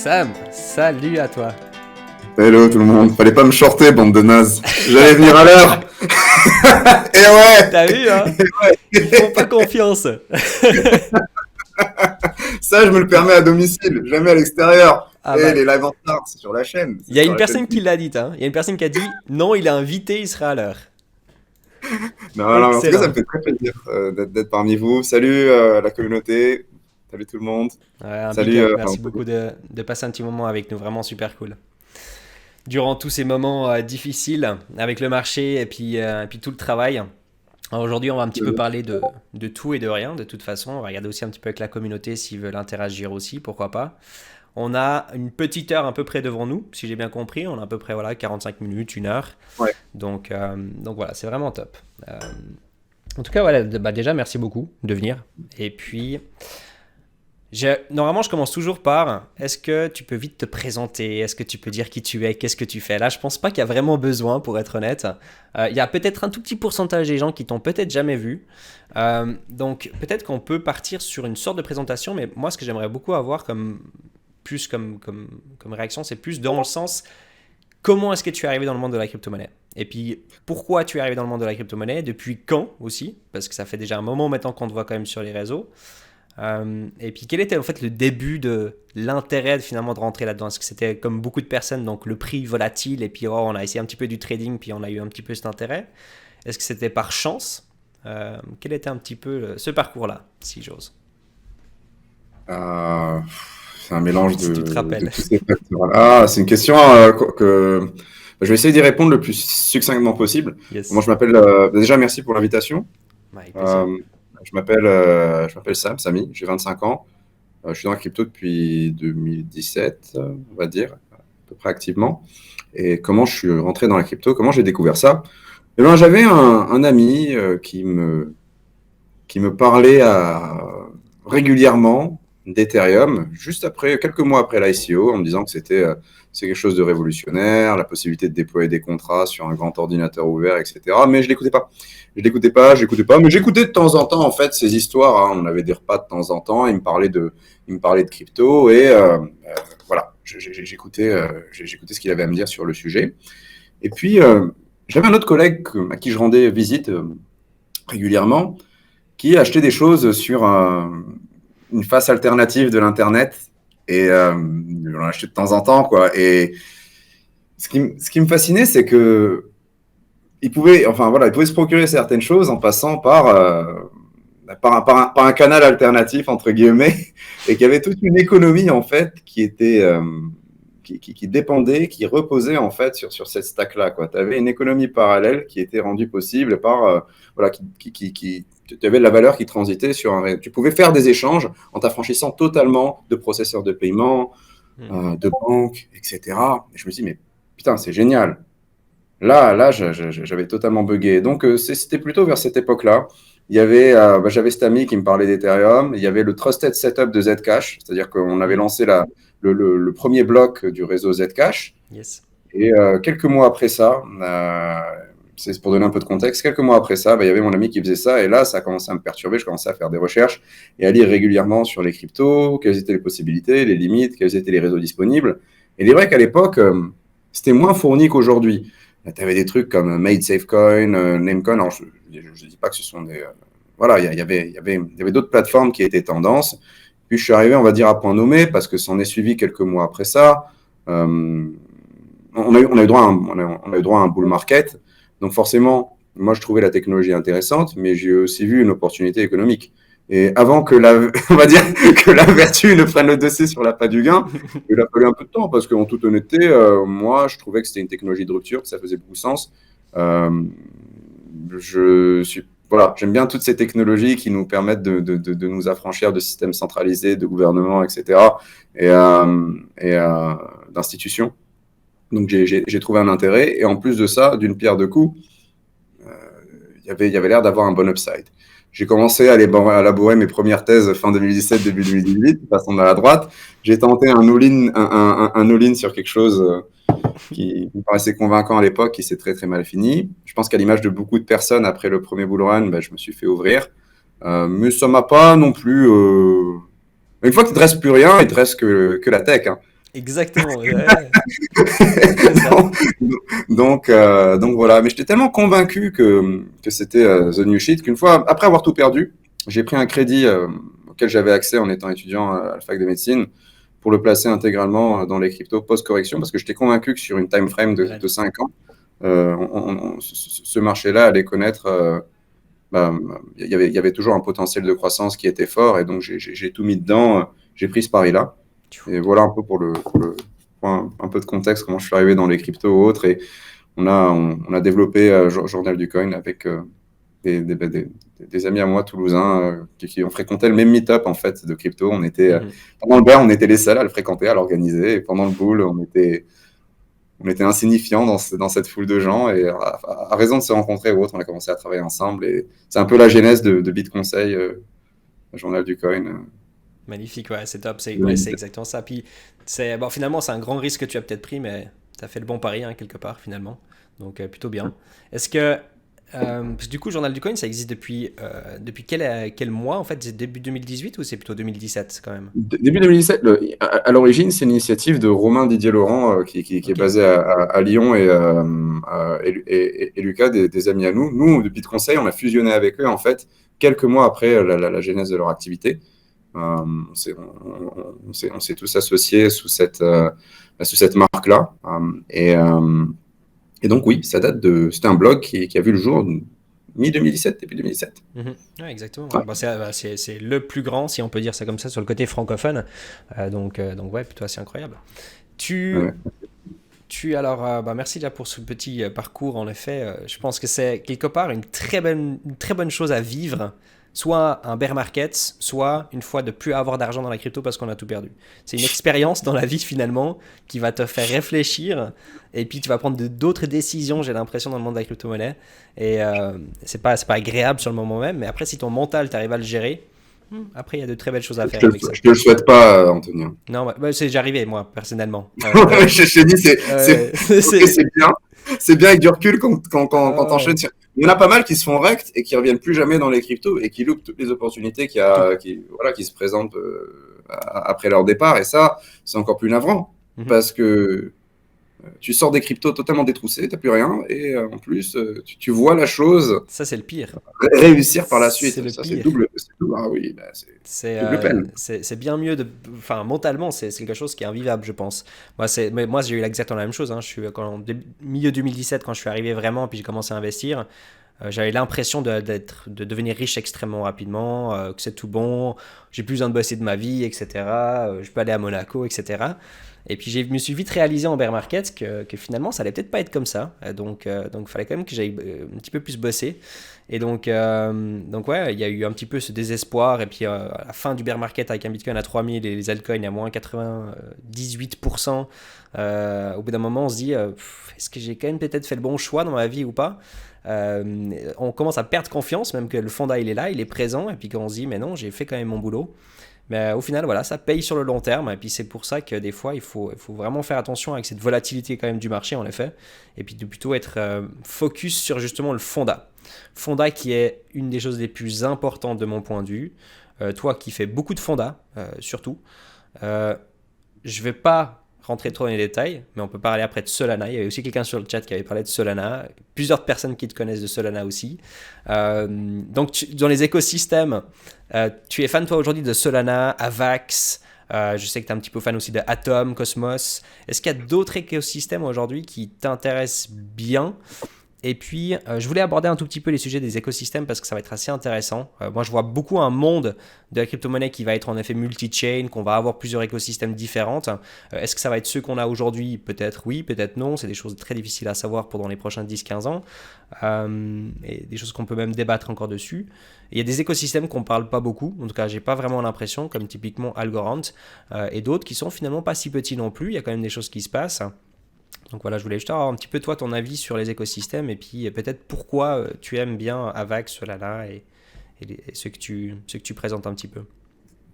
Sam, salut à toi. Hello tout le monde, fallait pas me shorter, bande de nazes. J'allais venir à l'heure. Et ouais, T'as vu, hein? Ils font pas confiance. ça je me le permets à domicile, jamais à l'extérieur. Ah Et bah, les live en retard, c'est sur la chaîne. il y C'est a sur une la chaîne. personne qui l'a dit, hein. Il y a une personne qui a dit non, il est invité, il sera à l'heure. Non, non, en tout cas, ça Excellent. me fait très plaisir d'être parmi vous. Salut la communauté, salut tout le monde. Ouais, Salut. impeccable. Merci beaucoup de passer un petit moment avec nous. Vraiment super cool. Durant tous ces moments difficiles avec le marché et puis tout le travail. Alors aujourd'hui, on va un petit peu parler de tout et de rien, de toute façon. On va regarder aussi un petit peu avec la communauté s'ils veulent interagir aussi, pourquoi pas. On a une petite heure à peu près devant nous, si j'ai bien compris. On a à peu près 45 minutes, une heure. Ouais. Donc voilà, c'est vraiment top. En tout cas, voilà, déjà, merci beaucoup de venir. Et puis, normalement, je commence toujours par est-ce que tu peux vite te présenter? Est-ce que tu peux dire qui tu es? Qu'est-ce que tu fais? Là, je pense pas qu'il y a vraiment besoin, pour être honnête. Il y a peut-être un tout petit pourcentage des gens qui t'ont peut-être jamais vu. Donc, peut-être qu'on peut partir sur une sorte de présentation, mais moi, ce que j'aimerais beaucoup avoir comme réaction, c'est plus dans le sens comment est-ce que tu es arrivé dans le monde de la crypto-monnaie? Et puis, pourquoi tu es arrivé dans le monde de la crypto-monnaie? Depuis quand aussi? Parce que ça fait déjà un moment maintenant qu'on te voit quand même sur les réseaux. Et puis, quel était en fait le début de l'intérêt finalement de rentrer là-dedans? Est-ce que c'était comme beaucoup de personnes, donc le prix volatile, et puis on a essayé un petit peu du trading, puis on a eu un petit peu cet intérêt? Est-ce que c'était par chance? Quel était un petit peu ce parcours-là, si j'ose? Euh, c'est un mélange Si tu te de rappelles. tous ces facteurs. c'est une question que je vais essayer d'y répondre le plus succinctement possible. Moi, Yes. je m'appelle. Déjà, merci pour l'invitation. Ouais, avec plaisir. Euh, je m'appelle Sam, Samy, j'ai 25 ans. Je suis dans la crypto depuis 2017, on va dire, à peu près activement. Et comment je suis rentré dans la crypto, comment j'ai découvert ça? Eh ben, j'avais un ami qui me parlait régulièrement d'Ethereum, juste après, quelques mois après l'ICO, en me disant que c'est quelque chose de révolutionnaire, la possibilité de déployer des contrats sur un grand ordinateur ouvert, etc. Mais je l'écoutais pas. Je l'écoutais pas, mais j'écoutais de temps en temps, en fait, ces histoires, hein. On avait des repas de temps en temps, il me parlait de crypto, et voilà, j'écoutais ce qu'il avait à me dire sur le sujet. Et puis, j'avais un autre collègue à qui je rendais visite régulièrement, qui achetait des choses sur une face alternative de l'Internet. Et on en achetait de temps en temps, quoi. Et ce qui me fascinait, c'est que il pouvait se procurer certaines choses en passant par un canal alternatif, entre guillemets, et qu'il y avait toute une économie, en fait, qui était, qui dépendait, qui reposait, en fait, sur cette stack-là, quoi. Tu avais une économie parallèle qui était rendue possible par, voilà, tu avais de la valeur qui transitait sur tu pouvais faire des échanges en t'affranchissant totalement de processeurs de paiement, de banques, etc. Et je me suis dit, mais putain, c'est génial. Là, j'avais totalement bugué. Donc, c'était plutôt vers cette époque-là. J'avais cet ami qui me parlait d'Ethereum. Il y avait le Trusted Setup de Zcash, c'est-à-dire qu'on avait lancé le premier bloc du réseau Zcash. Yes. Et quelques mois après ça, c'est pour donner un peu de contexte, quelques mois après ça, il y avait mon ami qui faisait ça. Et là, ça a commencé à me perturber. Je commençais à faire des recherches et à lire régulièrement sur les cryptos, quelles étaient les possibilités, les limites, quels étaient les réseaux disponibles. Et il est vrai qu'à l'époque, c'était moins fourni qu'aujourd'hui. Tu avais des trucs comme Made Safecoin, Namecoin. Alors, je ne dis pas que ce sont des. Voilà, il y avait d'autres plateformes qui étaient tendances. Puis je suis arrivé, on va dire, à point nommé, parce que ça en est suivi quelques mois après ça. On a eu droit à un bull market. Donc forcément, moi, je trouvais la technologie intéressante, mais j'ai aussi vu une opportunité économique. Et avant que on va dire que la vertu ne prenne le dessus sur l'appât du gain, il a fallu un peu de temps parce qu'en toute honnêteté, moi, je trouvais que c'était une technologie de rupture, que ça faisait beaucoup de sens. Euh, voilà, j'aime bien toutes ces technologies qui nous permettent de nous affranchir de systèmes centralisés, de gouvernements, etc. et, d'institutions. Donc, j'ai trouvé un intérêt. Et en plus de ça, d'une pierre deux coups, il y avait l'air d'avoir un bon upside. J'ai commencé à élaborer mes premières thèses fin 2017, début 2018, de façon maladroite. J'ai tenté un all-in sur quelque chose qui me paraissait convaincant à l'époque, qui s'est très très mal fini. Je pense qu'à l'image de beaucoup de personnes, après le premier bull run, je me suis fait ouvrir. Mais ça m'a pas non plus... Une fois qu'il ne te reste plus rien, il ne te reste que la tech, hein. Exactement. Ouais, c'est ça. Donc voilà, mais j'étais tellement convaincu que c'était the new shit qu'une fois, après avoir tout perdu, j'ai pris un crédit auquel j'avais accès en étant étudiant à la fac de médecine pour le placer intégralement dans les cryptos post-correction parce que j'étais convaincu que sur une time frame de 5 ans, ce marché-là allait connaître. Bah, il y avait toujours un potentiel de croissance qui était fort et donc j'ai tout mis dedans. J'ai pris ce pari-là. Et voilà un peu pour un peu de contexte, comment je suis arrivé dans les cryptos ou autres. Et on a développé Journal du Coin avec des amis à moi toulousains qui ont fréquenté le même meet-up en fait de crypto. Pendant le bear, on était les seuls à le fréquenter, à l'organiser. Et pendant le bull, on était insignifiants dans cette foule de gens. Et à raison de se rencontrer ou autre, on a commencé à travailler ensemble. Et c'est un peu la genèse de BitConseil, Journal du Coin. Magnifique, ouais, c'est top, c'est exactement ça. Puis, bon, finalement, c'est un grand risque que tu as peut-être pris, mais tu as fait le bon pari, hein, quelque part, finalement. Donc, plutôt bien. Est-ce que, parce que du coup, Journal du Coin, ça existe depuis quel mois, en fait? C'est début 2018 ou c'est plutôt 2017, quand même? Début 2017, à l'origine, c'est une initiative de Romain Didier Laurent qui est Ok. basé à Lyon et Lucas, des amis à nous. Nous, depuis de conseil, on a fusionné avec eux en fait quelques mois après la genèse de leur activité. On s'est tous associés sous cette marque-là. Et donc oui, c'était un blog qui a vu le jour mi-2017, début 2017. Mhm. Ouais, exactement. Ouais. Bah, c'est le plus grand, si on peut dire ça comme ça, sur le côté francophone. Donc ouais, plutôt assez incroyable. Tu, Ouais. bah, merci déjà pour ce petit parcours. En effet, je pense que c'est quelque part une très bonne chose à vivre, soit un bear market, soit une fois de plus avoir d'argent dans la crypto parce qu'on a tout perdu. C'est une expérience dans la vie finalement qui va te faire réfléchir et puis tu vas prendre d'autres décisions, j'ai l'impression, dans le monde de la crypto-monnaie. Et c'est pas agréable sur le moment même, mais après, si ton mental, tu arrives à le gérer, après, il y a de très belles choses à faire avec ça. Je te le souhaite pas, Anthony. Non, bah, c'est déjà arrivé, moi, personnellement. Je te dis, ok, C'est, c'est bien. C'est bien avec du recul quand ouais, t'enchaînes. Il y en a pas mal qui se font rect et qui reviennent plus jamais dans les cryptos et qui loupent toutes les opportunités tout. qui se présentent après leur départ. Et ça, c'est encore plus navrant Mhm. parce que tu sors des cryptos totalement détroussés, t'as plus rien et en plus, tu vois la chose Ça, c'est le pire. réussir par la C'est suite. le Ça, c'est pire. double. Ah oui, bah, c'est double peine. C'est bien mieux de. Enfin, mentalement, c'est quelque chose qui est invivable, je pense. Mais moi j'ai eu exactement la même chose. Hein. Je suis, milieu 2017, quand je suis arrivé vraiment, puis j'ai commencé à investir, j'avais l'impression de devenir riche extrêmement rapidement, que c'est tout bon, j'ai plus besoin de bosser de ma vie, etc. Je peux aller à Monaco, etc. Et puis je me suis vite réalisé en bear market que finalement ça allait peut-être pas être comme ça. Donc il fallait quand même que j'aille un petit peu plus bosser. Et donc ouais, il y a eu un petit peu ce désespoir. Et puis à la fin du bear market avec un bitcoin à 3000 et les altcoins à moins 98%, au bout d'un moment on se dit est-ce que j'ai quand même peut-être fait le bon choix dans ma vie ou pas. On commence à perdre confiance, même que le fonds il est là, il est présent. Et puis quand on se dit mais non, j'ai fait quand même mon boulot. Mais au final, voilà, ça paye sur le long terme. Et puis c'est pour ça que des fois, il faut vraiment faire attention avec cette volatilité quand même du marché, en effet. Et puis de plutôt être focus sur justement le fonda. Fonda qui est une des choses les plus importantes de mon point de vue. Toi qui fais beaucoup de fonda, surtout. Euh, je vais pas rentrer trop dans les détails, mais on peut parler après de Solana. Il y avait aussi quelqu'un sur le chat qui avait parlé de Solana. Plusieurs personnes qui te connaissent de Solana aussi. Donc, dans les écosystèmes, tu es fan, toi, aujourd'hui, de Solana, Avax. Je sais que tu es un petit peu fan aussi de Atom, Cosmos. Est-ce qu'il y a d'autres écosystèmes aujourd'hui qui t'intéressent bien? Et puis, je voulais aborder un tout petit peu les sujets des écosystèmes parce que ça va être assez intéressant. Moi, je vois beaucoup un monde de la crypto-monnaie qui va être en effet multi-chain, qu'on va avoir plusieurs écosystèmes différents. Est-ce que ça va être ceux qu'on a aujourd'hui? Peut-être oui, peut-être non. C'est des choses très difficiles à savoir pour dans les prochains 10-15 ans. Et des choses qu'on peut même débattre encore dessus. Il y a des écosystèmes qu'on ne parle pas beaucoup. En tout cas, j'ai pas vraiment l'impression, comme typiquement Algorand, et d'autres qui sont finalement pas si petits non plus. Il y a quand même des choses qui se passent. Donc voilà, je voulais juste avoir un petit peu toi ton avis sur les écosystèmes et puis peut-être pourquoi tu aimes bien Avax, Solana et ce que tu présentes un petit peu.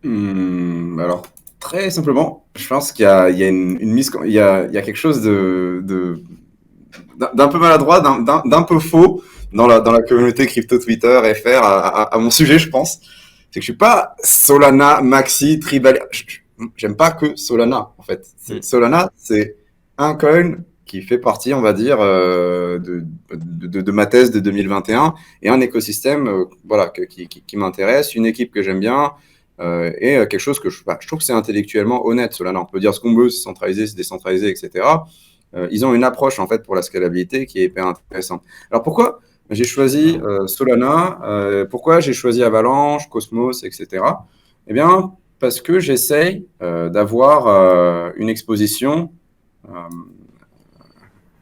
Alors, très simplement, je pense qu'il y a il y a quelque chose d'un peu maladroit, d'un peu faux dans la communauté crypto Twitter FR à mon sujet, je pense. C'est que je suis pas Solana, Maxi, Tribal. j'aime pas que Solana, en fait. Mm. Solana, c'est un coin qui fait partie, on va dire, de ma thèse de 2021 et un écosystème voilà, qui m'intéresse, une équipe que j'aime bien et quelque chose que je trouve que c'est intellectuellement honnête. Solana, on peut dire ce qu'on veut, c'est centralisé, c'est décentralisé, etc. Ils ont une approche, en fait, pour la scalabilité qui est hyper intéressante. Alors, pourquoi j'ai choisi Solana pourquoi j'ai choisi Avalanche, Cosmos, etc. Eh bien, parce que j'essaye d'avoir une exposition euh,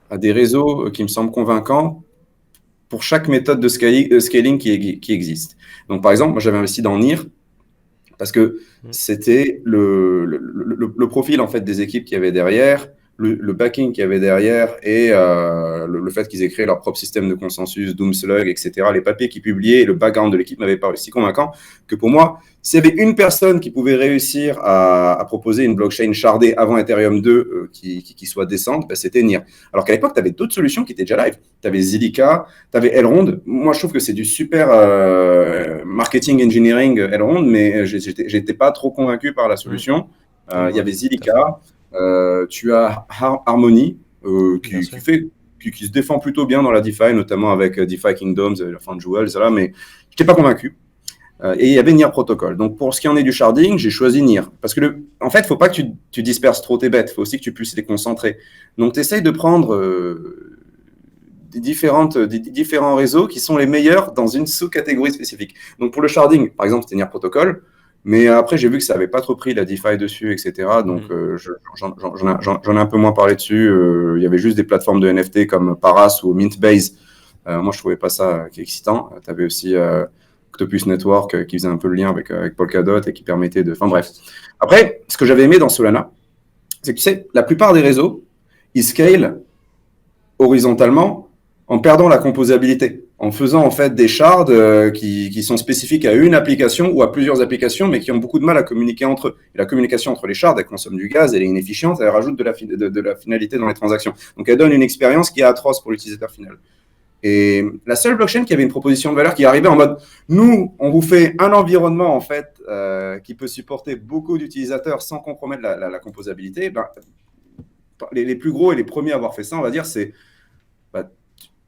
à des réseaux qui me semblent convaincants pour chaque méthode de scaling qui existe. Donc, par exemple, moi, j'avais investi dans NIR parce que c'était le profil en fait des équipes qu'il y avait derrière, le backing qu'il y avait derrière et le fait qu'ils aient créé leur propre système de consensus, Doomslug, etc. Les papiers qu'ils publiaient et le background de l'équipe m'avaient paru si convaincant que pour moi, s'il y avait une personne qui pouvait réussir à proposer une blockchain shardée avant Ethereum 2 qui soit décente, ben, c'était NIR. Alors qu'à l'époque, tu avais d'autres solutions qui étaient déjà live. Tu avais Zilliqa, tu avais Elrond. Moi, je trouve que c'est du super marketing engineering Elrond, mais j'étais pas trop convaincu par la solution. Il y avait Zilliqa, tu as Harmony qui se défend plutôt bien dans la DeFi, notamment avec DeFi Kingdoms, la fin de Jewels, mais je n'étais pas convaincu. Et il y avait NIR Protocol. Donc, pour ce qui en est du sharding, j'ai choisi NIR. Parce que, en fait, il ne faut pas que tu disperses trop tes bêtes. Il faut aussi que tu puisses les concentrer. Donc, tu essayes de prendre différents réseaux qui sont les meilleurs dans une sous-catégorie spécifique. Donc, pour le sharding, par exemple, c'était NIR Protocol. Mais après, j'ai vu que ça n'avait pas trop pris la DeFi dessus, etc. Donc, j'en ai un peu moins parlé dessus. Il y avait juste des plateformes de NFT comme Paras ou Mintbase. Moi, je ne trouvais pas ça excitant. Tu avais aussi Octopus Network qui faisait un peu le lien avec Polkadot et qui permettait de... Enfin bref. Après, ce que j'avais aimé dans Solana, c'est que tu sais, la plupart des réseaux, ils scalent horizontalement en perdant la composabilité, en faisant en fait des shards qui sont spécifiques à une application ou à plusieurs applications, mais qui ont beaucoup de mal à communiquer entre eux. Et la communication entre les shards, elle consomme du gaz, elle est inefficiente, elle rajoute de la finalité dans les transactions. Donc elle donne une expérience qui est atroce pour l'utilisateur final. Et la seule blockchain qui avait une proposition de valeur qui arrivait en mode, nous, on vous fait un environnement en fait qui peut supporter beaucoup d'utilisateurs sans compromettre la composabilité. Ben, les plus gros et les premiers à avoir fait ça, on va dire, c'est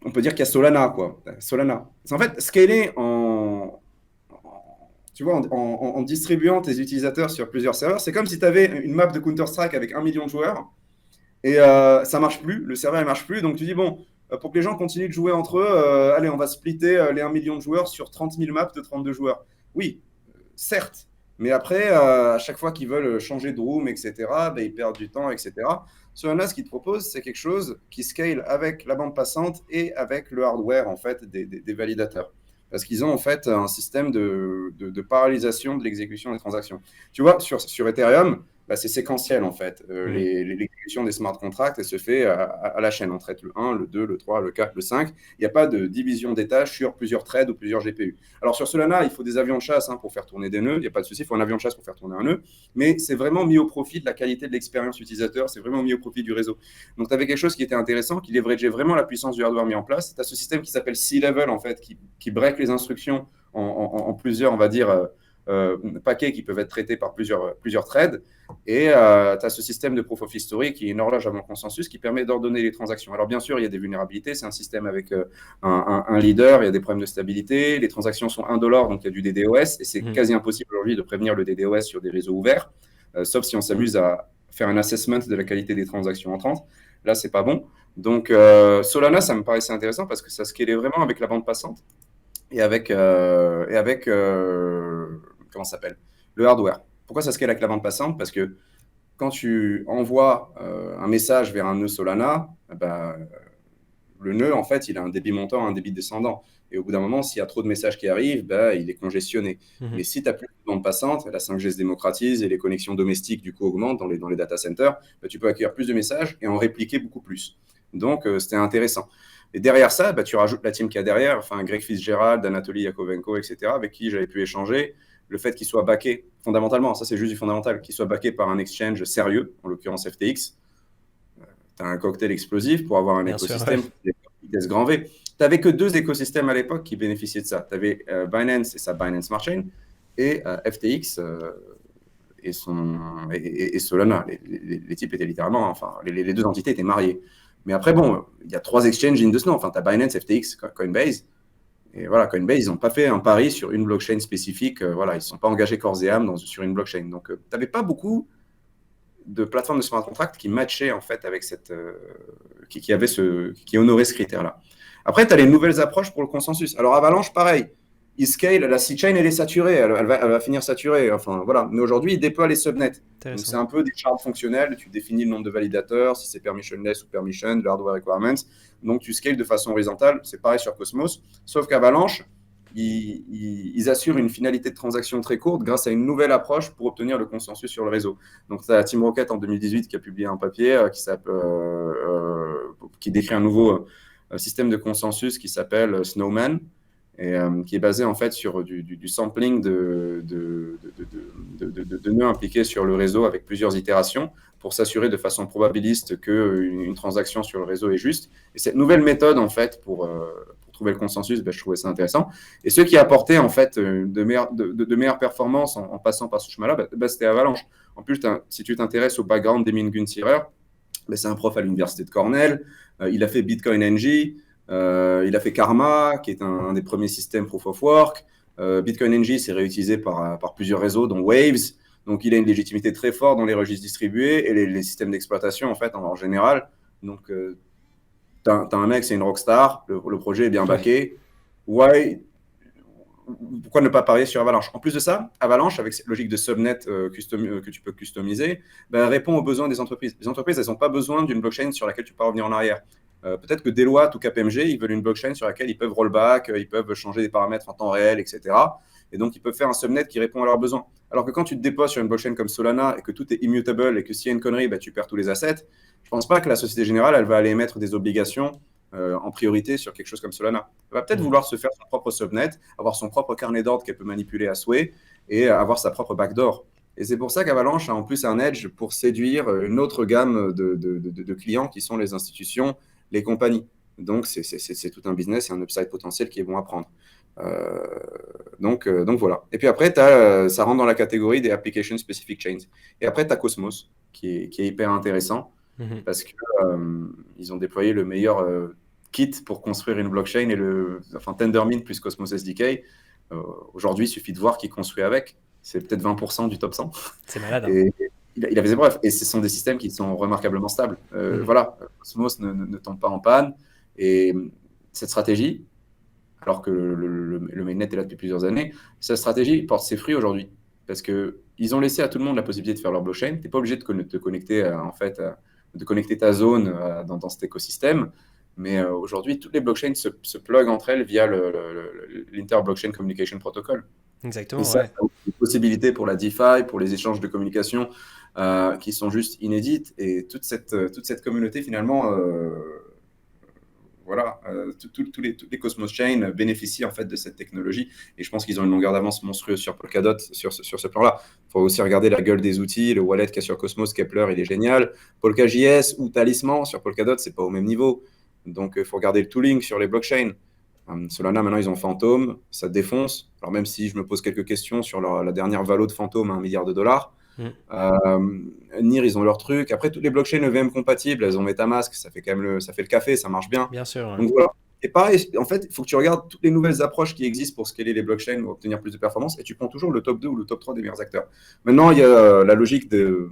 on peut dire qu'il y a Solana, quoi. Solana. C'est en fait scaler tu vois, en distribuant tes utilisateurs sur plusieurs serveurs. C'est comme si tu avais une map de Counter-Strike avec 1 million de joueurs et ça marche plus, le serveur ne marche plus. Donc tu dis, bon, pour que les gens continuent de jouer entre eux, allez, on va splitter les 1 million de joueurs sur 30 000 maps de 32 joueurs. Oui, certes. Mais après, à chaque fois qu'ils veulent changer de room, etc., ben, ils perdent du temps, etc. Solana, ce qu'ils te proposent, c'est quelque chose qui scale avec la bande passante et avec le hardware en fait, des validateurs. Parce qu'ils ont en fait un système de paralysation de l'exécution des transactions. Tu vois, sur Ethereum, bah, c'est séquentiel en fait. L'exécution des smart contracts, elle se fait à la chaîne. On traite le 1, le 2, le 3, le 4, le 5. Il n'y a pas de division des tâches sur plusieurs threads ou plusieurs GPU. Alors sur Solana, il faut des avions de chasse pour faire tourner des nœuds. Il n'y a pas de souci, il faut un avion de chasse pour faire tourner un nœud. Mais c'est vraiment mis au profit de la qualité de l'expérience utilisateur. C'est vraiment mis au profit du réseau. Donc tu avais quelque chose qui était intéressant, qui leverageait vraiment la puissance du hardware mis en place. Tu as ce système qui s'appelle C-Level en fait, qui break les instructions en plusieurs, on va dire, paquets qui peuvent être traités par plusieurs threads. Et tu as ce système de proof of history qui est une horloge avant consensus qui permet d'ordonner les transactions. Alors bien sûr, il y a des vulnérabilités, c'est un système avec un leader, il y a des problèmes de stabilité, les transactions sont indolores, donc il y a du DDoS, et c'est quasi impossible aujourd'hui de prévenir le DDoS sur des réseaux ouverts, sauf si on s'amuse à faire un assessment de la qualité des transactions entrantes. Là, c'est pas bon. Donc Solana, ça me paraissait intéressant parce que ça scalait vraiment avec la bande passante et avec comment ça s'appelle, le hardware. Pourquoi ça scale avec la bande passante? Parce que quand tu envoies un message vers un nœud Solana, le nœud, en fait, il a un débit montant, un débit descendant. Et au bout d'un moment, s'il y a trop de messages qui arrivent, il est congestionné. Mais si tu n'as plus de bande passante, la 5G se démocratise et les connexions domestiques, du coup, augmentent dans les data centers, tu peux accueillir plus de messages et en répliquer beaucoup plus. Donc, c'était intéressant. Et derrière ça, tu rajoutes la team qu'il y a derrière, enfin, Greg Fitzgerald, Anatoly Yakovenko, etc., avec qui j'avais pu échanger. Le fait qu'il soit backé, fondamentalement, ça c'est juste du fondamental, qu'il soit backé par un exchange sérieux, en l'occurrence FTX, tu as un cocktail explosif pour avoir un écosystème qui est grand V. Tu n'avais que 2 écosystèmes à l'époque qui bénéficiaient de ça. Tu avais Binance et sa Binance Smart Chain, et FTX et Solana. Les types étaient littéralement, enfin, les deux entités étaient mariées. Mais après, bon, il y a 3 exchanges dignes de ce nom. Enfin, tu as Binance, FTX, Coinbase. Et voilà, Coinbase, ils n'ont pas fait un pari sur une blockchain spécifique. Voilà, ils ne sont pas engagés corps et âme sur une blockchain. Donc, tu n'avais pas beaucoup de plateformes de smart contract qui matchaient en fait avec qui honorait ce critère-là. Après, tu as les nouvelles approches pour le consensus. Alors, Avalanche, pareil. Ils scale, la C-chain, elle est saturée, elle va finir saturée. Enfin, voilà. Mais aujourd'hui, ils déploient les subnets. Donc, c'est un peu des charts fonctionnels. Tu définis le nombre de validateurs, si c'est permissionless ou permission, le hardware requirements. Donc, tu scales de façon horizontale. C'est pareil sur Cosmos. Sauf qu'Avalanche, ils assurent une finalité de transaction très courte grâce à une nouvelle approche pour obtenir le consensus sur le réseau. Donc, tu as Team Rocket en 2018 qui a publié un papier qui décrit un nouveau système de consensus qui s'appelle Snowman, et qui est basé en fait sur du sampling de nœuds impliqués sur le réseau avec plusieurs itérations pour s'assurer de façon probabiliste qu'une transaction sur le réseau est juste. Et cette nouvelle méthode en fait pour trouver le consensus, je trouvais ça intéressant. Et ce qui a apporté en fait de meilleures performances en passant par ce chemin-là, c'était Avalanche. En plus, si tu t'intéresses au background d'Emin Gunsirer, c'est un prof à l'université de Cornell. Il a fait Bitcoin NG. Il a fait Karma, qui est un des premiers systèmes Proof of Work. Bitcoin NG, c'est réutilisé par plusieurs réseaux, dont Waves. Donc, il a une légitimité très forte dans les registres distribués et les systèmes d'exploitation, en fait, en général. Donc, tu as un mec, c'est une rockstar. Le projet est bien backé. Pourquoi ne pas parier sur Avalanche? En plus de ça, Avalanche, avec cette logique de subnet que tu peux customiser, répond aux besoins des entreprises. Les entreprises, elles n'ont pas besoin d'une blockchain sur laquelle tu peux revenir en arrière. Peut-être que Deloitte ou KPMG, ils veulent une blockchain sur laquelle ils peuvent rollback, ils peuvent changer des paramètres en temps réel, etc. Et donc, ils peuvent faire un subnet qui répond à leurs besoins. Alors que quand tu te déposes sur une blockchain comme Solana et que tout est immutable et que s'il y a une connerie, tu perds tous les assets, je ne pense pas que la Société Générale, elle va aller émettre des obligations en priorité sur quelque chose comme Solana. Elle va peut-être vouloir se faire son propre subnet, avoir son propre carnet d'ordre qu'elle peut manipuler à souhait et avoir sa propre backdoor. Et c'est pour ça qu'Avalanche a en plus un edge pour séduire une autre gamme de clients qui sont les institutions, les compagnies. Donc, c'est tout un business et un upside potentiel qui est bon à prendre. Donc voilà. Et puis après, ça rentre dans la catégorie des application specific chains. Et après, tu as Cosmos, qui est hyper intéressant parce qu'ils ont déployé le meilleur kit pour construire une blockchain Tendermint plus Cosmos SDK. Aujourd'hui, il suffit de voir qui construit avec. C'est peut-être 20% du top 100. C'est malade. Et il avait bref. Et ce sont des systèmes qui sont remarquablement stables. Voilà, Cosmos ne tombe pas en panne. Et cette stratégie, alors que le mainnet est là depuis plusieurs années, cette stratégie porte ses fruits aujourd'hui. Parce qu'ils ont laissé à tout le monde la possibilité de faire leur blockchain. Tu n'es pas obligé de te connecter, de connecter ta zone dans cet écosystème. Mais aujourd'hui, toutes les blockchains se pluguent entre elles via l'Inter-Blockchain Communication Protocol. Exactement. Et ça, ça ouvre des possibilités pour la DeFi, pour les échanges de communication qui sont juste inédites. Et toute cette communauté, finalement, tous les Cosmos Chain bénéficient en fait de cette technologie. Et je pense qu'ils ont une longueur d'avance monstrueuse sur Polkadot sur ce plan-là. Il faut aussi regarder la gueule des outils. Le wallet qu'il y a sur Cosmos, Kepler, il est génial. Polka.js ou Talisman sur Polkadot, c'est pas au même niveau. Donc, il faut regarder le tooling sur les blockchains. Solana, maintenant, ils ont Phantom, ça défonce. Alors, même si je me pose quelques questions sur la dernière valo de Phantom à $1 milliard. NIR, ils ont leur truc. Après, toutes les blockchains EVM compatibles, elles ont MetaMask, ça fait quand même ça fait le café, ça marche bien. Bien sûr. Ouais. Donc voilà. Et pareil, en fait, il faut que tu regardes toutes les nouvelles approches qui existent pour scaler les blockchains ou obtenir plus de performance, et tu prends toujours le top 2 ou le top 3 des meilleurs acteurs. Maintenant, il y a la logique de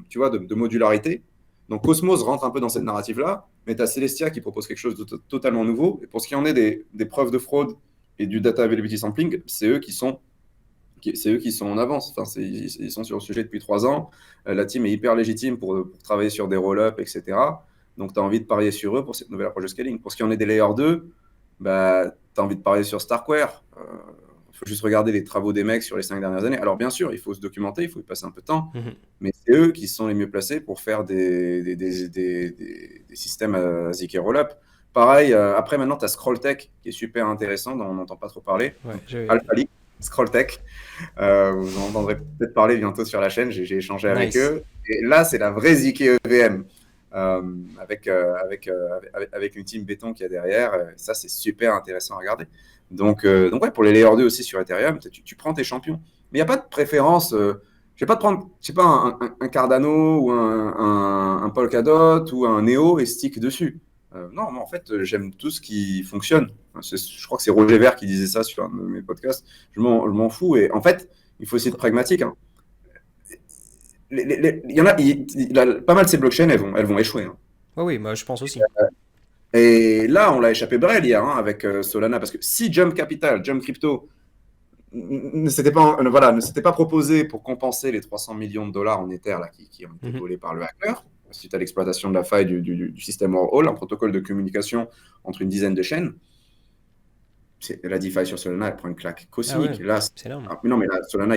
modularité. Donc Cosmos rentre un peu dans cette narrative-là, mais tu as Celestia qui propose quelque chose de totalement nouveau. Et pour ce qui en est des preuves de fraude et du data availability sampling, c'est eux qui sont en avance. Enfin, ils sont sur le sujet depuis 3 ans. La team est hyper légitime pour travailler sur des roll-ups, etc. Donc, tu as envie de parier sur eux pour cette nouvelle approche de scaling. Pour ce qui en est des Layer 2, tu as envie de parier sur Starkware. Il faut juste regarder les travaux des mecs sur les 5 dernières années. Alors, bien sûr, il faut se documenter, il faut y passer un peu de temps. Mais c'est eux qui sont les mieux placés pour faire des systèmes à ZK roll-up. Pareil, après, maintenant, tu as Scrolltech qui est super intéressant, dont on n'entend pas trop parler. Alpha League. Scrolltech. Vous en entendrez peut-être parler bientôt sur la chaîne. J'ai échangé avec eux. Et là, c'est la vraie ZK EVM avec une team béton qui est derrière. Ça, c'est super intéressant à regarder. Donc ouais, pour les Layer 2 aussi sur Ethereum, tu prends tes champions. Mais il n'y a pas de préférence. Je vais pas te prendre, je sais pas, un Cardano ou un Polkadot ou un Neo et stick dessus. Non, mais en fait, j'aime tout ce qui fonctionne. Je crois que c'est Roger Ver qui disait ça sur un de mes podcasts. Je m'en fous. Et en fait, il faut essayer de pragmatique, hein. Il y en a, pas mal de ces blockchains, elles vont échouer, hein. Oui, oui, moi je pense aussi. Et là, on l'a échappé belle hier, hein, avec Solana, parce que si Jump Capital, Jump Crypto, ne s'était pas proposé pour compenser les 300 millions de dollars en Ether là, qui ont été Mhm. volés par le hacker, suite à l'exploitation de la faille du système Warhol, un protocole de communication entre une dizaine de chaînes, la DeFi sur Solana, elle prend une claque Ah ouais, cosmique. Là, c'est énorme. non, mais là, Solana,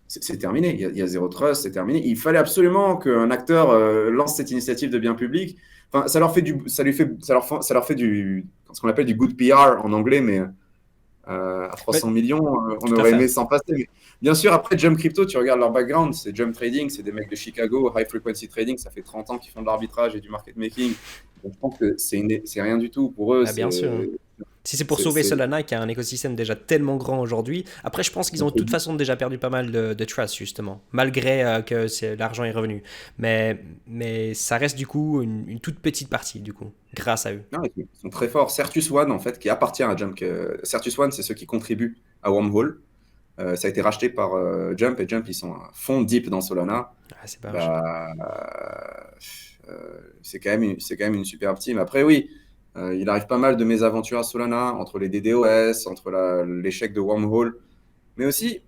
c'est terminé. Il y a zéro trust, c'est terminé. Il fallait absolument qu'un acteur lance cette initiative de bien public. Enfin, ça leur fait ce qu'on appelle du good PR en anglais, mais à Mais, 300 millions, on tout à aurait fait. aimé s'en passer. Mais bien sûr, après Jump Crypto, tu regardes leur background, c'est Jump Trading, c'est des mecs de Chicago, High Frequency Trading, ça fait 30 ans qu'ils font de l'arbitrage et du market making. Donc, je pense que c'est rien du tout pour eux. Ah, bien sûr, hein. Si c'est pour C'est, sauver c'est- Solana, qui a un écosystème déjà tellement grand aujourd'hui, après je pense qu'ils ont de toute façon déjà perdu pas mal de trust justement, malgré que l'argent est revenu. Mais ça reste du coup une toute petite partie du coup, grâce à eux. non, ils sont très forts. Certus One, en fait, qui appartient à Jump. Certus One, c'est ceux qui contribuent à Wormhole. Ça a été racheté par Jump et Jump, ils sont à fond deep dans Solana. Ah, c'est pas vrai. Bah, c'est quand même une superbe team. Après, oui, il arrive pas mal de mésaventures à Solana, entre les DDoS, entre l'échec de Wormhole. Mais aussi,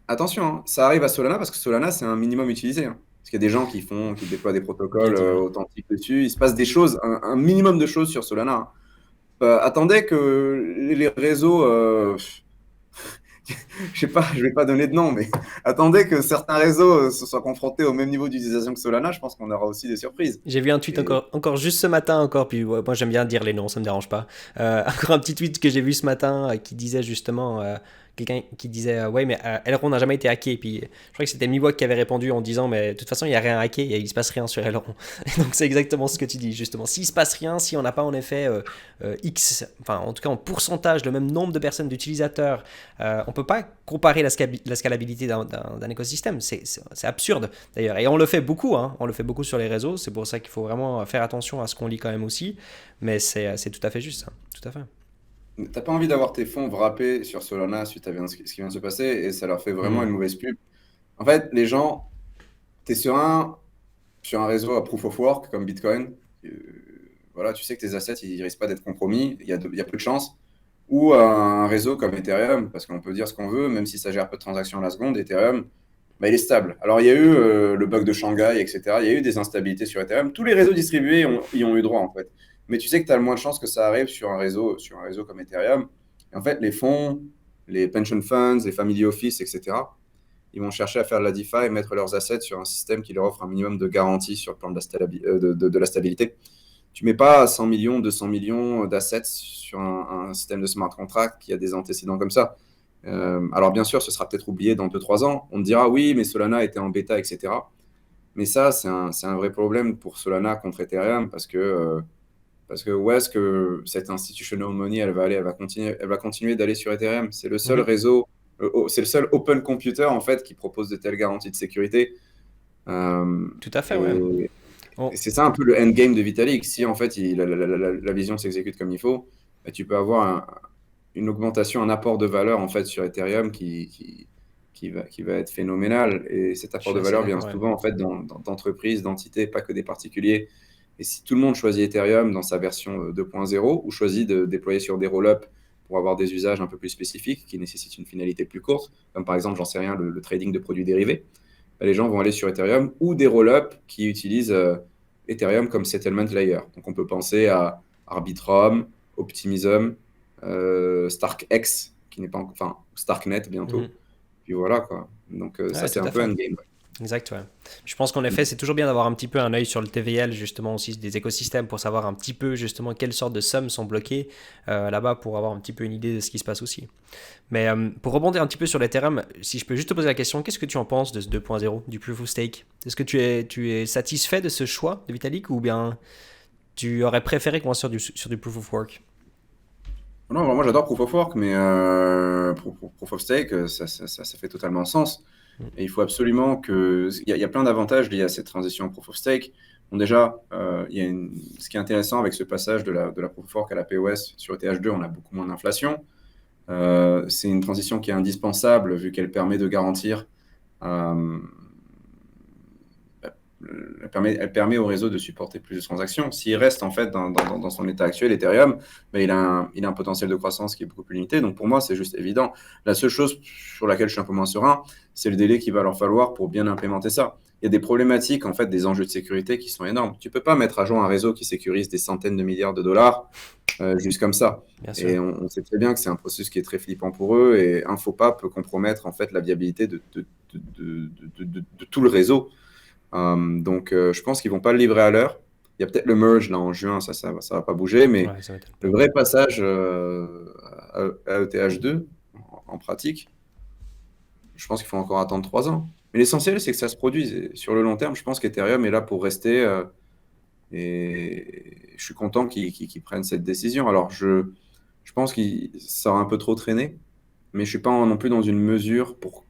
attention, hein, ça arrive à Solana parce que Solana, c'est un minimum utilisé, hein. Parce qu'il y a des gens qui déploient des Bien protocoles dit, ouais. authentiques dessus. Il se passe des choses, un minimum de choses sur Solana, hein. Attendez que les réseaux, je sais pas, je vais pas donner de nom, mais attendez que certains réseaux se soient confrontés au même niveau d'utilisation que Solana, je pense qu'on aura aussi des surprises. J'ai vu un tweet Et encore juste ce matin encore, puis ouais, moi j'aime bien dire les noms, ça me dérange pas. Encore un petit tweet que j'ai vu ce matin qui disait justement, quelqu'un qui disait, ouais mais Elrond n'a jamais été hacké, puis je crois que c'était Miwok qui avait répondu en disant, mais de toute façon il n'y a rien à hacker, il se passe rien sur Elrond. Et donc c'est exactement ce que tu dis justement. S'il se passe rien, si on n'a pas en effet X, enfin en tout cas en pourcentage, le même nombre de personnes d'utilisateurs, on peut pas comparer la scalabilité d'un écosystème, c'est absurde d'ailleurs. Et on le fait beaucoup, hein, on le fait beaucoup sur les réseaux, c'est pour ça qu'il faut vraiment faire attention à ce qu'on lit quand même aussi, mais c'est tout à fait juste, ça. Tout à fait. t'as pas envie d'avoir tes fonds wrappés sur Solana suite à ce qui vient de se passer, et ça leur fait vraiment Mhm. une mauvaise pub. En fait, les gens, t'es sur un réseau à proof of work comme Bitcoin, euh, voilà, tu sais que tes assets, ils risquent pas d'être compromis, il y a peu de chance. Ou un réseau comme Ethereum, parce qu'on peut dire ce qu'on veut, même si ça gère peu de transactions à la seconde, Ethereum, bah, il est stable. Alors, il y a eu le bug de Shanghai, etc. Il y a eu des instabilités sur Ethereum. Tous les réseaux distribués y ont eu droit, en fait. Mais tu sais que tu as le moins de chances que ça arrive sur un réseau comme Ethereum. Et en fait, les fonds, les pension funds, les family office, etc., ils vont chercher à faire de la DeFi et mettre leurs assets sur un système qui leur offre un minimum de garantie sur le plan de de la stabilité. Tu mets pas 100 millions, 200 millions d'assets sur un système de smart contract qui a des antécédents comme ça. Alors bien sûr, ce sera peut-être oublié dans 2 3 ans. On te dira oui, mais Solana était en bêta, etc. Mais ça, c'est un vrai problème pour Solana contre Ethereum parce que où est-ce que cette institutional money, elle va aller, elle va continuer d'aller sur Ethereum. C'est le seul Mhm. réseau, c'est le seul open computer en fait qui propose de telles garanties de sécurité. Euh, Tout à fait, ouais. et On- et c'est ça un peu le endgame de Vitalik. Si en fait la vision s'exécute comme il faut, bah, tu peux avoir une augmentation, un apport de valeur en fait sur Ethereum qui va être phénoménal. Et cet je apport suis de assez valeur vient d'accord, ouais. souvent en fait d'entreprises, d'entités, pas que des particuliers. Et si tout le monde choisit Ethereum dans sa version 2.0 ou choisit de déployer sur des roll-ups pour avoir des usages un peu plus spécifiques qui nécessitent une finalité plus courte, comme par exemple, j'en sais rien, le trading de produits dérivés, bah, les gens vont aller sur Ethereum ou des roll-ups qui utilisent Ethereum comme settlement layer. Donc on peut penser à Arbitrum, Optimism, StarkX, qui n'est pas enfin Starknet bientôt. Mhm. Puis voilà quoi. Donc ça Ouais, c'est tout un à peu fait. endgame. Exact, ouais. Je pense qu'en effet, c'est toujours bien d'avoir un petit peu un œil sur le TVL, justement, aussi des écosystèmes, pour savoir un petit peu, justement, quelles sortes de sommes sont bloquées là-bas, pour avoir un petit peu une idée de ce qui se passe aussi. Mais pour rebondir un petit peu sur l'Ethereum, si je peux juste te poser la question, qu'est-ce que tu en penses de ce 2.0, du Proof of Stake? Est-ce que tu es satisfait de ce choix de Vitalik, ou bien tu aurais préféré qu'on soit sur du Proof of Work? Non, moi j'adore Proof of Work, mais Proof of Stake, ça fait totalement sens. Et il faut absolument que. Il y a plein d'avantages liés à cette transition Proof of Stake. Bon, déjà, ce qui est intéressant avec ce passage de la Proof of Work à la POS sur ETH2, on a beaucoup moins d'inflation. C'est une transition qui est indispensable vu qu'elle permet de garantir. Elle permet au réseau de supporter plus de transactions. S'il reste en fait dans son état actuel, Ethereum, il a un potentiel de croissance qui est beaucoup plus limité. Donc pour moi, c'est juste évident. La seule chose sur laquelle je suis un peu moins serein, c'est le délai qu'il va leur falloir pour bien implémenter ça. Il y a des problématiques, en fait, des enjeux de sécurité qui sont énormes. Tu ne peux pas mettre à jour un réseau qui sécurise des centaines de milliards de dollars juste comme ça. Et on sait très bien que c'est un processus qui est très flippant pour eux et un faux pas peut compromettre en fait la viabilité de tout le réseau. Donc, je pense qu'ils vont pas le livrer à l'heure. Il y a peut-être le merge là en juin, ça va pas bouger, mais le vrai passage à ETH2 en pratique, je pense qu'il faut encore attendre 3 ans. Mais l'essentiel, c'est que ça se produise. Et sur le long terme, je pense qu'Ethereum est là pour rester. Et je suis content qu'ils prennent cette décision. Alors, je pense que ça a un peu trop traîné, mais je suis pas non plus dans une mesure pour.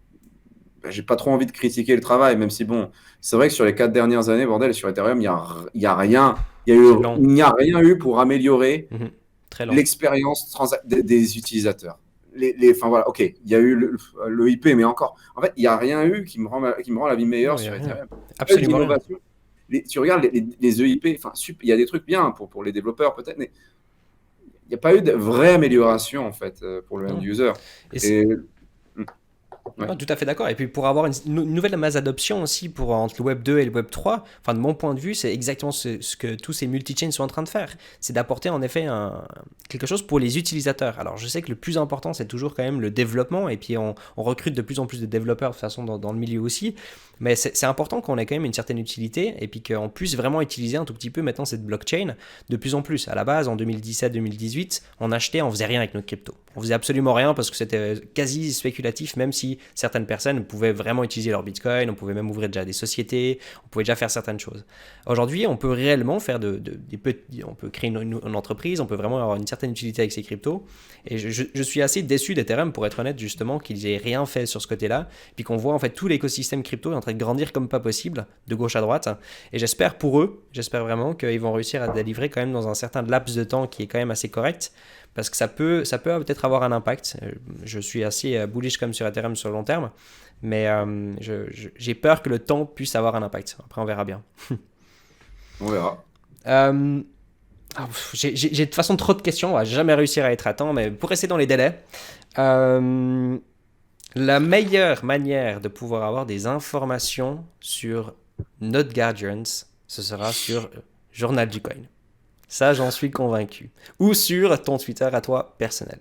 J'ai pas trop envie de critiquer le travail, même si bon, c'est vrai que sur les 4 dernières années, bordel, sur Ethereum, il y a rien. Il n'y a rien eu pour améliorer l'expérience des utilisateurs. Enfin voilà, ok, il y a eu le IP, mais encore, en fait, il n'y a rien eu qui me rend la vie meilleure sur Ethereum. Absolument rien. Tu regardes les EIP, enfin, il y a des trucs bien pour les développeurs peut-être, mais il n'y a pas eu de vraie amélioration en fait pour le end user. Ouais. Tout à fait d'accord. Et puis pour avoir une nouvelle masse d'adoption aussi entre le Web 2 et le Web 3, enfin de mon point de vue, c'est exactement ce que tous ces multi-chains sont en train de faire. C'est d'apporter en effet quelque chose pour les utilisateurs. Alors je sais que le plus important, c'est toujours quand même le développement. Et puis on recrute de plus en plus de développeurs de toute façon dans le milieu aussi. Mais c'est important qu'on ait quand même une certaine utilité et puis qu'on puisse vraiment utiliser un tout petit peu maintenant cette blockchain de plus en plus. À la base, en 2017-2018, on achetait, on faisait rien avec notre crypto. On faisait absolument rien parce que c'était quasi spéculatif, même si certaines personnes pouvaient vraiment utiliser leur Bitcoin, on pouvait même ouvrir déjà des sociétés, on pouvait déjà faire certaines choses. Aujourd'hui, on peut réellement faire on peut créer une entreprise, on peut vraiment avoir une certaine utilité avec ces cryptos. Et je suis assez déçu d'Ethereum, pour être honnête, justement, qu'ils aient rien fait sur ce côté-là, puis qu'on voit en fait tout l'écosystème crypto est en train de grandir comme pas possible, de gauche à droite. Et j'espère pour eux, j'espère vraiment qu'ils vont réussir à délivrer quand même dans un certain laps de temps qui est quand même assez correct. Parce que ça peut peut-être avoir un impact. Je suis assez bullish comme sur Ethereum sur le long terme, mais j'ai peur que le temps puisse avoir un impact. Après, on verra bien. On verra. J'ai de toute façon trop de questions, on va jamais réussir à être à temps, mais pour rester dans les délais, la meilleure manière de pouvoir avoir des informations sur notre Guardians, ce sera sur Journal du Coin. Ça, j'en suis convaincu. Ou sur ton Twitter à toi personnel.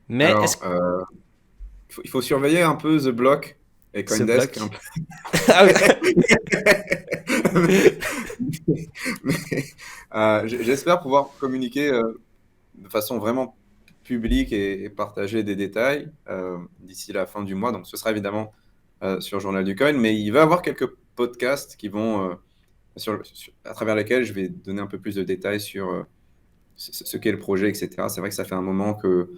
Mais alors, il faut surveiller un peu The Block et CoinDesk. J'espère pouvoir communiquer de façon vraiment publique et partager des détails d'ici la fin du mois. Donc, ce sera évidemment sur Journal du Coin, mais il va y avoir quelques podcasts qui vont à travers lesquels je vais donner un peu plus de détails sur ce qu'est le projet, etc. C'est vrai que ça fait un moment que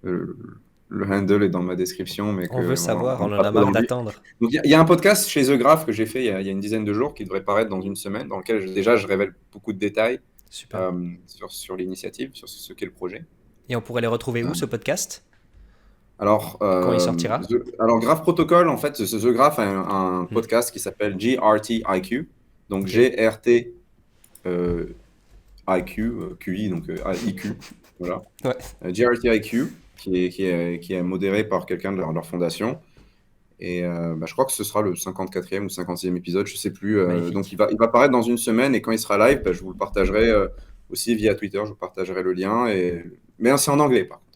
le handle est dans ma description, mais on veut savoir, on en a marre d'attendre. Donc il y a un podcast chez The Graph que j'ai fait il y a une dizaine de jours qui devrait paraître dans une semaine, dans lequel je révèle beaucoup de détails sur l'initiative, sur ce qu'est le projet. Et on pourrait les retrouver où, ce podcast ? Alors, quand il sortira? Alors, Graph Protocol, en fait, The Graph a un podcast qui s'appelle GRT-IQ. Donc, GRT IQ, QI, donc IQ. Voilà. Ouais. GRT-IQ, qui est modéré par quelqu'un de leur fondation. Et je crois que ce sera le 54e ou 56e épisode, je ne sais plus. Donc, il va apparaître dans une semaine. Et quand il sera live, je vous le partagerai aussi via Twitter. Je vous partagerai le lien. Mais c'est en anglais, par contre.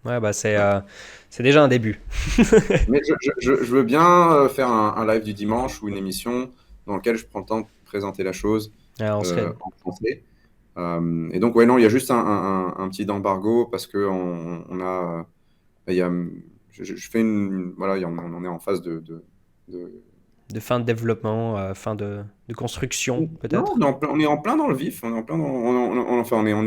Ouais, c'est déjà un début. Mais je veux bien faire un live du dimanche ou une émission dans laquelle je prends le temps de présenter la chose en français. Et donc, non, il y a juste un petit embargo parce que on a, je fais on est en phase de fin de développement, fin de construction, peut-être. Non, on est en plein dans le vif. On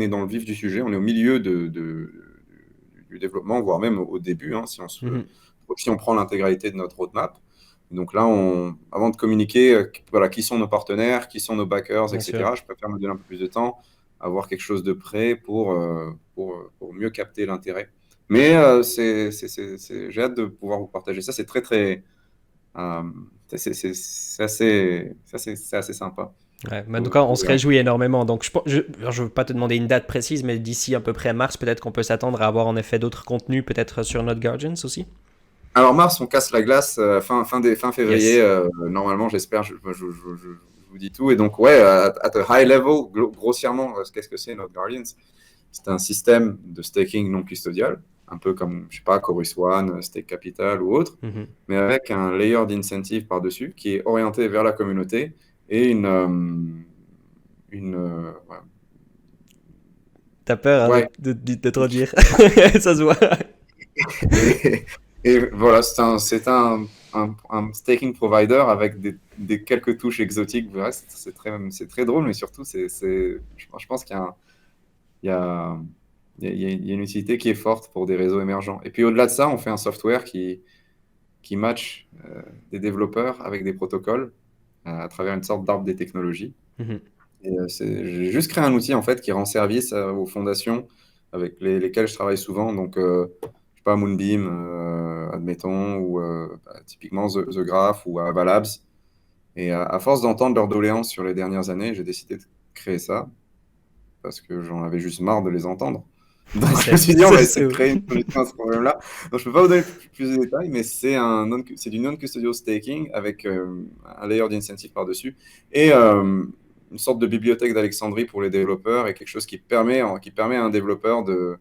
est dans le vif du sujet. On est au milieu du développement, voire même au début, si on se si on prend l'intégralité de notre roadmap. Donc là, avant de communiquer, voilà, qui sont nos partenaires, qui sont nos backers, Bien etc., sûr. je préfère me donner un peu plus de temps, avoir quelque chose de prêt pour mieux capter l'intérêt. Mais j'ai hâte de pouvoir vous partager ça. C'est très, très. euh, c'est assez sympa. Ouais, mais en tout cas, on se réjouit énormément. Donc, je ne veux pas te demander une date précise, mais d'ici à peu près mars, peut-être qu'on peut s'attendre à avoir en effet d'autres contenus, peut-être sur notre Guardians aussi. Alors Mars, on casse la glace fin février. Yes. Normalement, j'espère, je vous dis tout. Et donc, ouais, at a high level, grossièrement, qu'est-ce que c'est notre Guardians? C'est un système de staking non custodial, un peu comme, je sais pas, Chorus One, Stake Capital ou autre, Mhm. mais avec un layer d'incentive par-dessus qui est orienté vers la communauté et ouais. T'as peur hein, Ouais. de trop dire. Ça se voit. Et, et voilà, un staking provider avec des quelques touches exotiques. Voilà, c'est très drôle, mais surtout, je pense il y a, il y a une utilité qui est forte pour des réseaux émergents. Et puis au-delà de ça, on fait un software qui match des développeurs avec des protocoles à travers une sorte d'arbre des technologies. Mhm. Et j'ai juste créé un outil en fait qui rend service aux fondations avec lesquelles je travaille souvent. Donc, je sais pas, Moonbeam, admettons, ou typiquement The Graph ou Avalabs. Et à force d'entendre leurs doléances sur les dernières années, j'ai décidé de créer ça parce que j'en avais juste marre de les entendre. Donc, je me suis dit, on Ça va se essayer de trouve. créer une solution à ce problème-là. Donc, je peux pas vous donner plus de détails, mais c'est du non-custodial staking avec un layer d'incentive par-dessus et une sorte de bibliothèque d'Alexandrie pour les développeurs et quelque chose qui permet à un développeur de,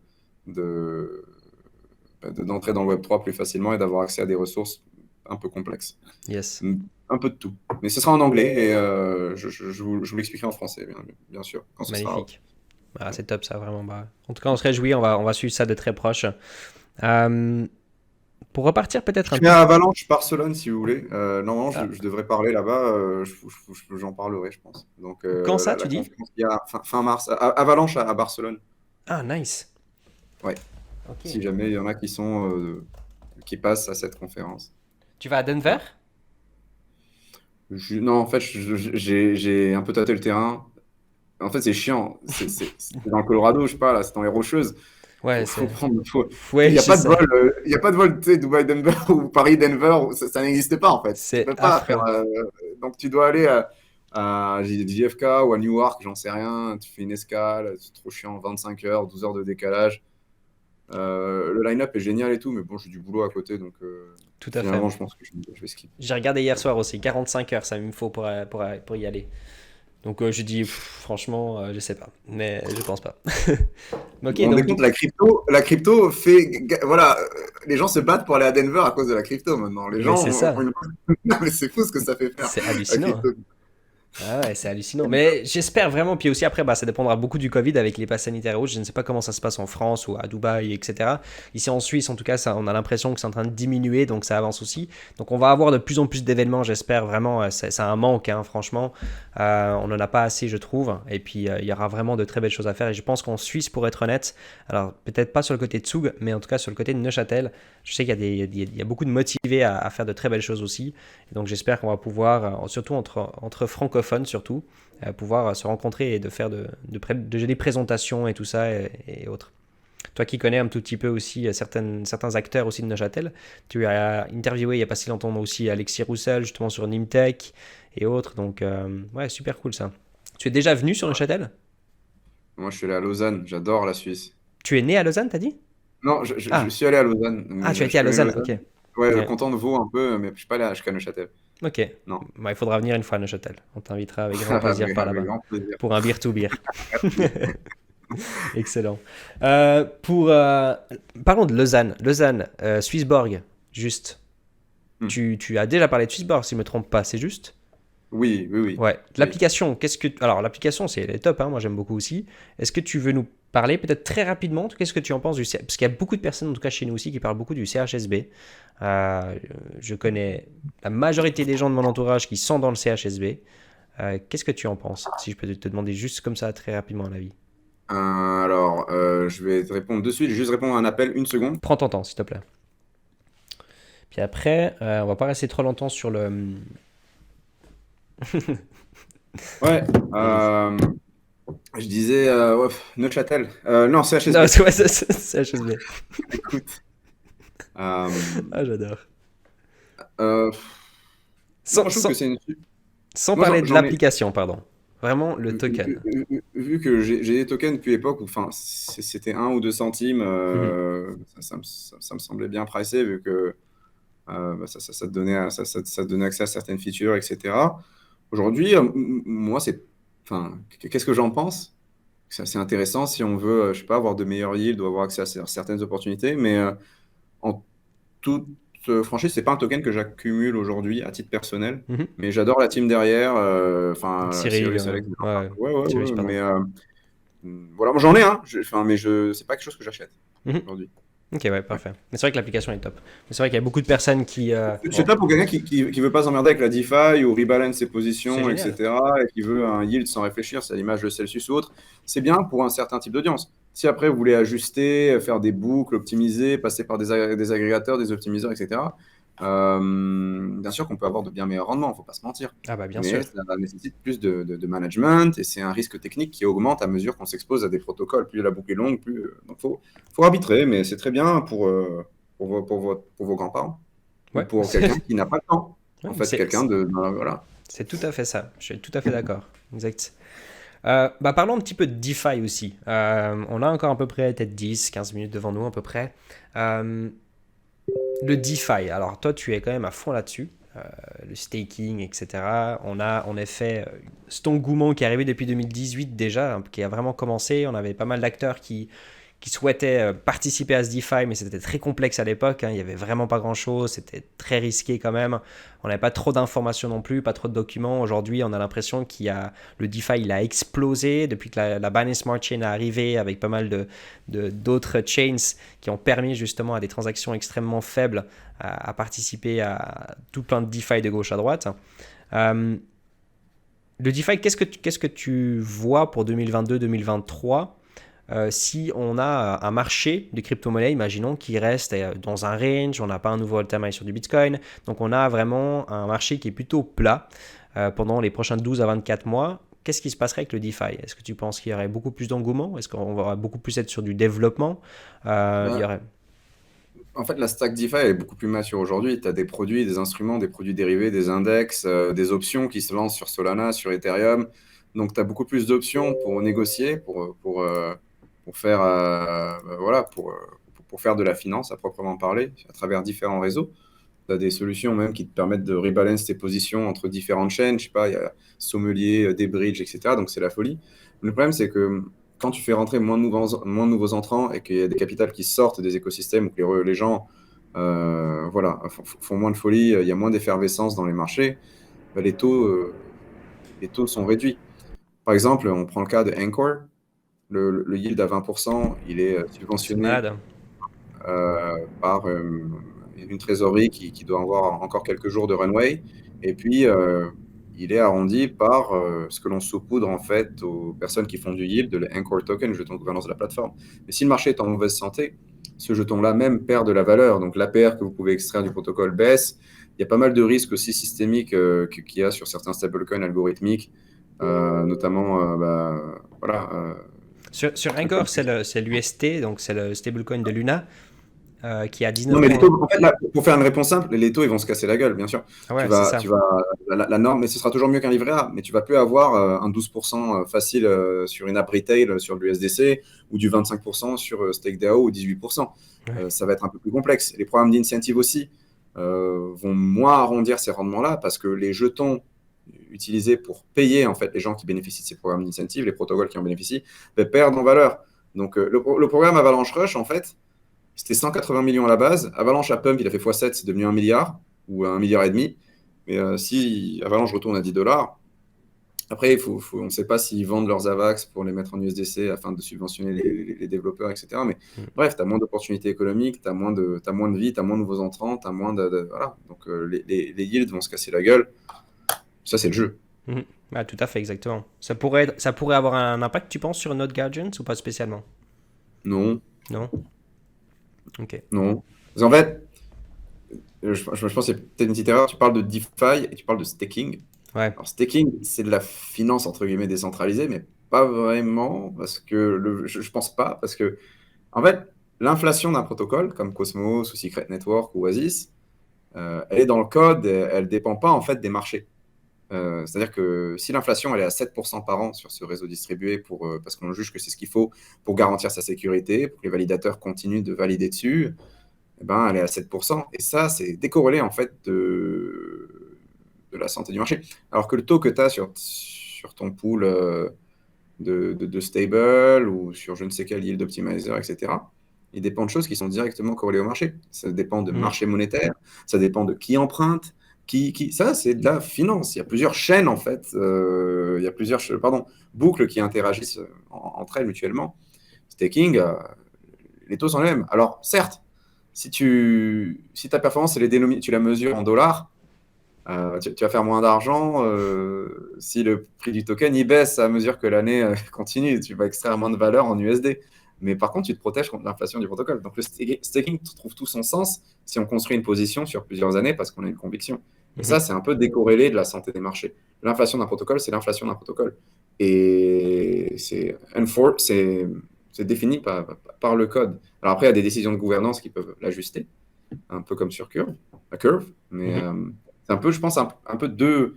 d'entrer dans le Web3 plus facilement et d'avoir accès à des ressources un peu complexes. Yes. Un peu de tout. Mais ce sera en anglais et je vous l'expliquerai en français, bien sûr, quand ce sera. Magnifique. Ah, c'est top ça, vraiment. Bah. En tout cas, on se réjouit, on va suivre ça de très proche. Euh, pour repartir peut-être Je un suis tout... à Avalanche, Barcelone, si vous voulez. Normalement, Ah, je devrais parler là-bas. J'en parlerai, je pense. Donc, quand ça, tu la dis? conférence, il y a fin mars. Avalanche à Barcelone. Ah, nice. Ouais. Ok. Si jamais il y en a qui passent à cette conférence. Tu vas à Denver? Voilà. Non, en fait, j'ai un peu tâté le terrain. En fait, c'est chiant. C'est dans le Colorado, je sais pas, là, c'est dans les Rocheuses. Ouais, Faut c'est... prendre. Il Ouais, n'y a je pas de sais. vol, il y a pas de vol, tu sais, Dubaï-Denver ou Paris-Denver, ça n'existe pas en fait. Tu C'est peux pas faire. affreux. Donc tu dois aller à JFK ou à Newark, j'en sais rien. Tu fais une escale, c'est trop chiant, 25 heures, 12 heures de décalage. Le line-up est génial et tout, mais bon, j'ai du boulot à côté, donc Tout à fait. finalement, je pense que je vais skip. J'ai regardé hier soir aussi, 45 heures, ça me faut pour y aller. Donc je dis, franchement, je sais pas. Mais je pense pas. Vous Ok, vous rendez donc compte, la crypto fait. Voilà, les gens se battent pour aller à Denver à cause de la crypto maintenant. Les mais gens c'est ont ça. une. Non, mais c'est fou ce que ça fait faire, C'est la hallucinant. crypto. Ah ouais, c'est hallucinant. Mais j'espère vraiment. Puis aussi, après, bah, ça dépendra beaucoup du Covid avec les passes sanitaires rouges. Je ne sais pas comment ça se passe en France ou à Dubaï, etc. Ici en Suisse, en tout cas, ça, on a l'impression que c'est en train de diminuer, donc ça avance aussi. Donc on va avoir de plus en plus d'événements, j'espère vraiment. C'est un manque, hein, franchement. On n'en a pas assez, je trouve. Et puis, il y aura vraiment de très belles choses à faire. Et je pense qu'en Suisse, pour être honnête, alors peut-être pas sur le côté de Zug, mais en tout cas sur le côté de Neuchâtel, je sais qu'il y a, il y a beaucoup de motivés à faire de très belles choses aussi. Et donc j'espère qu'on va pouvoir, surtout entre francophones surtout, pouvoir se rencontrer et de faire de jolies présentations et tout ça et autres. Toi qui connais un tout petit peu aussi certains acteurs aussi de Neuchâtel, tu as interviewé il n'y a pas si longtemps aussi Alexis Roussel justement sur Nimtech et autres. Donc ouais, super cool ça. Tu es déjà venu sur Neuchâtel? Moi, je suis allé à Lausanne. J'adore la Suisse. Tu es né à Lausanne, t'as dit? Non, je Ah, suis allé à Lausanne, ah, mais tu as je été à connais Lausanne, ok. Lausanne. Ouais, le Ouais. canton de Vaud un peu, mais je suis pas allé jusqu'à Neuchâtel. Ok, Non. bah, il faudra venir une fois à Neuchâtel. On t'invitera avec grand plaisir par Avec là-bas grand plaisir. pour un beer to beer. Merci. Excellent. Parlons de Lausanne. Lausanne, Swissborg, juste. Hmm. Tu as déjà parlé de Swissborg, si je ne me trompe pas, c'est juste? Oui, oui, oui. Ouais. Oui. L'application, alors l'application, elle est top, hein, moi j'aime beaucoup aussi. Est-ce que tu veux nous parler peut-être très rapidement, qu'est-ce que tu en penses du parce qu'il y a beaucoup de personnes, en tout cas chez nous aussi, qui parlent beaucoup du CHSB. Je connais la majorité des gens de mon entourage qui sont dans le CHSB. Qu'est-ce que tu en penses? Si je peux te demander juste comme ça très rapidement un avis. Alors, je vais te répondre de suite. Juste répondre à un appel, une seconde. Prends ton temps, s'il te plaît. Puis après, on va pas rester trop longtemps sur le. Ouais. Vas-y. Je disais ouais, Neuchâtel. Non, Non, CHSB. c'est HSB. Écoute. euh, Ah, j'adore. euh, Sans, non, je trouve que sans, c'est une. sans Moi, parler de j'en ai. l'application, pardon. Vraiment le token. Vu que j'ai des tokens depuis l'époque où enfin, c'était 1 ou 2 centimes, Mhm. ça me semblait bien pricé vu que bah, ça te donnait, ça te donnait accès à certaines features, etc. Aujourd'hui, moi, enfin, qu'est-ce que j'en pense? C'est assez intéressant si on veut, je sais pas, avoir de meilleurs yields ou avoir accès à certaines opportunités, mais en toute franchise, c'est pas un token que j'accumule aujourd'hui à titre personnel, Mhm. mais j'adore la team derrière, enfin, Cyril, Cyrus, Alex, ouais, ouais, ouais, Cyrus, ouais, pardon. mais voilà, moi j'en ai un, enfin, mais c'est pas quelque chose que j'achète Mhm. aujourd'hui. Ok, ouais, Ouais. parfait. Mais c'est vrai que l'application est top. Mais c'est vrai qu'il y a beaucoup de personnes qui. C'est top pour quelqu'un qui veut pas s'emmerder avec la DeFi ou rebalance ses C'est positions, génial. etc., et qui veut un yield sans réfléchir, c'est à l'image de Celsius ou autre. C'est bien pour un certain type d'audience. Si après vous voulez ajuster, faire des boucles, optimiser, passer par des agrégateurs, des optimiseurs, etc., bien sûr qu'on peut avoir de bien meilleurs rendements, il ne faut pas se mentir. Ah, bah, bien Mais sûr. ça nécessite plus de management et c'est un risque technique qui augmente à mesure qu'on s'expose à des protocoles. Plus la boucle est longue, plus. Donc faut arbitrer, mais c'est très bien pour vos grands-parents ou Ouais, pour quelqu'un qui n'a pas le temps. ouais, En mais fait, quelqu'un voilà. c'est tout à fait ça. Je suis tout à fait d'accord. Exact. Bah, parlons un petit peu de DeFi aussi. On a encore à peu près peut-être 10-15 minutes devant nous à peu près. Euh, le DeFi, alors toi tu es quand même à fond là-dessus. Le staking, etc. On a en effet cet engouement qui est arrivé depuis 2018 déjà, hein, qui a vraiment commencé. On avait pas mal d'acteurs qui souhaitaient participer à ce DeFi, mais c'était très complexe à l'époque. Hein. Il n'y avait vraiment pas grand-chose. C'était très risqué quand même. On n'avait pas trop d'informations non plus, pas trop de documents. Aujourd'hui, on a l'impression qu'il y a le DeFi, il a explosé depuis que la Binance Smart Chain est arrivée avec pas mal d'autres chains qui ont permis justement à des transactions extrêmement faibles à participer à tout plein de DeFi de gauche à droite. Euh, le DeFi, qu'est-ce que tu vois pour 2022-2023 si on a un marché de crypto-monnaies, imaginons, qui reste dans un range, on n'a pas un nouveau all-time high sur du Bitcoin, donc on a vraiment un marché qui est plutôt plat pendant les prochains 12 à 24 mois. Qu'est-ce qui se passerait avec le DeFi? Est-ce que tu penses qu'il y aurait beaucoup plus d'engouement? Est-ce qu'on va beaucoup plus être sur du développement? Il y Bah, aurait... en fait, la stack DeFi elle est beaucoup plus mature aujourd'hui. Tu as des produits, des instruments, des produits dérivés, des index, des options qui se lancent sur Solana, sur Ethereum. Donc, tu as beaucoup plus d'options pour négocier, pour faire, voilà, pour faire de la finance à proprement parler, à travers différents réseaux. Tu as des solutions même qui te permettent de rebalance tes positions entre différentes chaînes. Je sais pas, il y a Sommelier, des bridges, etc. Donc, c'est la folie. Le problème, c'est que quand tu fais rentrer moins de nouveaux entrants et qu'il y a des capitales qui sortent des écosystèmes ou que les gens voilà, font moins de folie, il y a moins d'effervescence dans les marchés, bah, les taux sont réduits. Par exemple, on prend le cas de Anchor. Le yield à 20%, il est C'est subventionné malade. par une trésorerie qui doit avoir encore quelques jours de runway. Et puis, il est arrondi par ce que l'on saupoudre en fait aux personnes qui font du yield, de l'Anchor Token, le jeton de gouvernance de la plateforme. Mais si le marché est en mauvaise santé, ce jeton-là même perd de la valeur. Donc l'APR que vous pouvez extraire du protocole baisse. Il y a pas mal de risques aussi systémiques qu'il y a sur certains stablecoins algorithmiques, notamment voilà, Sur Anchor, c'est l'UST, donc c'est le stablecoin de Luna, qui a non, 19 mais les points. taux, en fait, là, pour faire une réponse simple, les taux, ils vont se casser la gueule, bien sûr. Ah ouais, c'est ça. La norme, mais ce sera toujours mieux qu'un livret A, mais tu vas plus avoir un 12% facile sur une app retail sur de l'USDC ou du 25% sur StakeDAO ou 18%. Ouais. Ça va être un peu plus complexe. Les programmes d'incentive aussi vont moins arrondir ces rendements-là parce que les jetons utilisés pour payer en fait les gens qui bénéficient de ces programmes d'incentive, les protocoles qui en bénéficient, perdent en valeur. Donc le programme Avalanche Rush, en fait, c'était 180 millions à la base. Avalanche a pump, il a fait x7, c'est devenu 1 milliard ou 1 milliard et demi. Mais si Avalanche retourne à 10 dollars, après, on ne sait pas s'ils vendent leurs AVAX pour les mettre en USDC afin de subventionner les développeurs, etc. Mais Mm. bref, tu as moins d'opportunités économiques, tu as, moins de vie, tu as moins de nouveaux entrants, tu as moins voilà. Donc les yields vont se casser la gueule. Ça, c'est le jeu. Mhm. Ah, tout à fait, exactement. Ça pourrait avoir un impact, tu penses, sur Node Guardians ou pas spécialement? Non, Non? Ok. non. En fait, je pense qu'il y a peut-être une petite erreur. Tu parles de DeFi et tu parles de staking. Ouais. Alors, staking, c'est de la finance, entre guillemets, décentralisée, mais pas vraiment, parce que je pense pas, parce que, en fait, l'inflation d'un protocole, comme Cosmos ou Secret Network ou Oasis, elle est dans le code, elle dépend pas, en fait, des marchés. C'est-à-dire que si l'inflation elle est à 7% par an sur ce réseau distribué parce qu'on juge que c'est ce qu'il faut pour garantir sa sécurité, pour que les validateurs continuent de valider dessus, eh ben, elle est à 7%. Et ça, c'est décorrélé en fait de la santé du marché. Alors que le taux que tu as sur ton pool de stable ou sur je ne sais quel yield optimizer, etc., il dépend de choses qui sont directement corrélées au marché. Ça dépend de Mhm. marché monétaire, ça dépend de qui emprunte, ça, c'est de la finance. Il y a plusieurs chaînes, en fait, il y a plusieurs boucles qui interagissent entre elles mutuellement. Staking, les taux sont les mêmes. Alors, certes, si ta performance, tu la mesures en dollars, tu vas faire moins d'argent. Si le prix du token il baisse à mesure que l'année continue, tu vas extraire moins de valeur en USD. Mais par contre, tu te protèges contre l'inflation du protocole. Donc le staking trouve tout son sens si on construit une position sur plusieurs années parce qu'on a une conviction. Et ça, Mhm. c'est un peu décorrélé de la santé des marchés. L'inflation d'un protocole, c'est l'inflation d'un protocole. Et c'est défini par le code. Alors après, il y a des décisions de gouvernance qui peuvent l'ajuster, un peu comme sur la curve. Mais Mhm. c'est un peu, je pense, un peu deux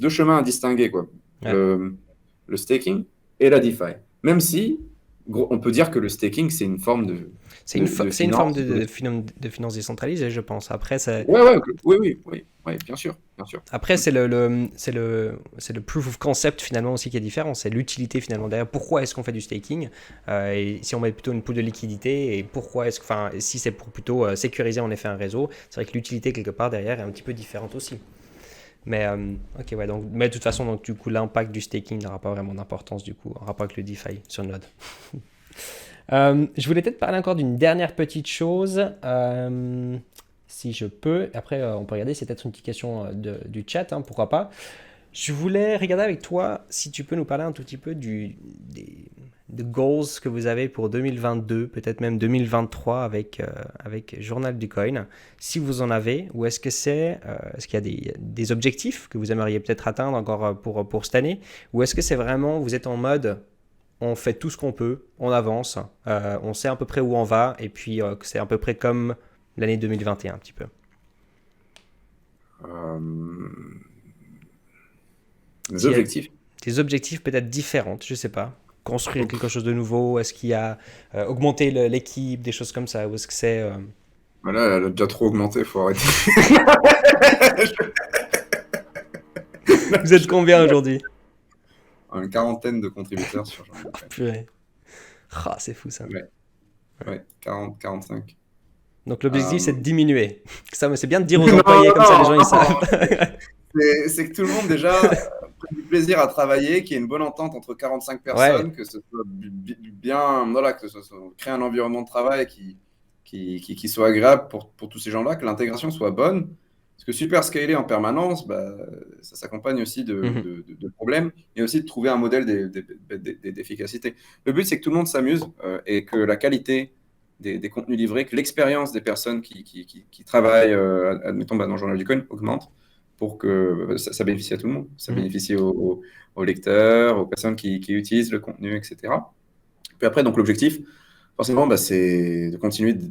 chemins à distinguer, quoi. Ouais. Le staking et la DeFi. Même si, on peut dire que le staking, c'est une forme de C'est une forme finance. de finance décentralisée, je pense. Après, Ouais, ouais, oui, oui, oui, oui, bien sûr, bien sûr. après, c'est le proof of concept finalement aussi qui est différent. C'est l'utilité finalement derrière. Pourquoi est-ce qu'on fait du staking et si on met plutôt une pool de liquidité et pourquoi est-ce que, enfin, si c'est pour plutôt sécuriser en effet un réseau, c'est vrai que l'utilité quelque part derrière est un petit peu différente aussi. Mais ok, ouais, donc, mais de toute façon, donc, du coup, l'impact du staking n'aura pas vraiment d'importance du coup en rapport avec le DeFi sur Node. Je voulais peut-être parler encore d'une dernière petite chose, si je peux. Après, on peut regarder, c'est peut-être une petite question du chat, hein, pourquoi pas. Je voulais regarder avec toi si tu peux nous parler un tout petit peu des goals que vous avez pour 2022, peut-être même 2023 avec Journal du Coin, si vous en avez, ou est-ce qu'il y a des objectifs que vous aimeriez peut-être atteindre encore pour cette année, ou est-ce que c'est vraiment, vous êtes en mode, on fait tout ce qu'on peut, on avance, on sait à peu près où on va, et puis c'est à peu près comme l'année 2021 un petit peu. Euh, les S'il y a objectifs. des objectifs peut-être différents, je sais pas. Construire quelque chose de nouveau, est-ce qu'il y a augmenter l'équipe, des choses comme ça, ou est-ce que c'est... Voilà, elle a déjà trop augmenté, il faut arrêter. Vous êtes combien aujourd'hui? Une quarantaine de contributeurs sur Journal du Oh, Coin. purée. Ah, c'est fou ça. Ouais, ouais, 40, 45. Donc l'objectif c'est Euh, de diminuer. Ça, mais c'est bien de dire aux Non, employés, comme ça les gens ils non, savent. c'est que tout le monde déjà prenne du plaisir à travailler, qu'il y ait une bonne entente entre 45 Ouais, personnes, que ce soit bien, voilà, que ce soit créer un environnement de travail qui soit agréable pour tous ces gens-là, que l'intégration soit bonne. Parce que super scaler en permanence, bah, ça s'accompagne aussi mhm, de problèmes et aussi de trouver un modèle d'efficacité. Le but, c'est que tout le monde s'amuse et que la qualité des contenus livrés, que l'expérience des personnes qui travaillent, admettons, bah, dans le Journal du Coin, augmente pour que ça bénéficie à tout le monde. Ça mhm, bénéficie aux lecteurs, aux personnes qui utilisent le contenu, etc. Puis après, donc l'objectif, forcément, bah, c'est de continuer de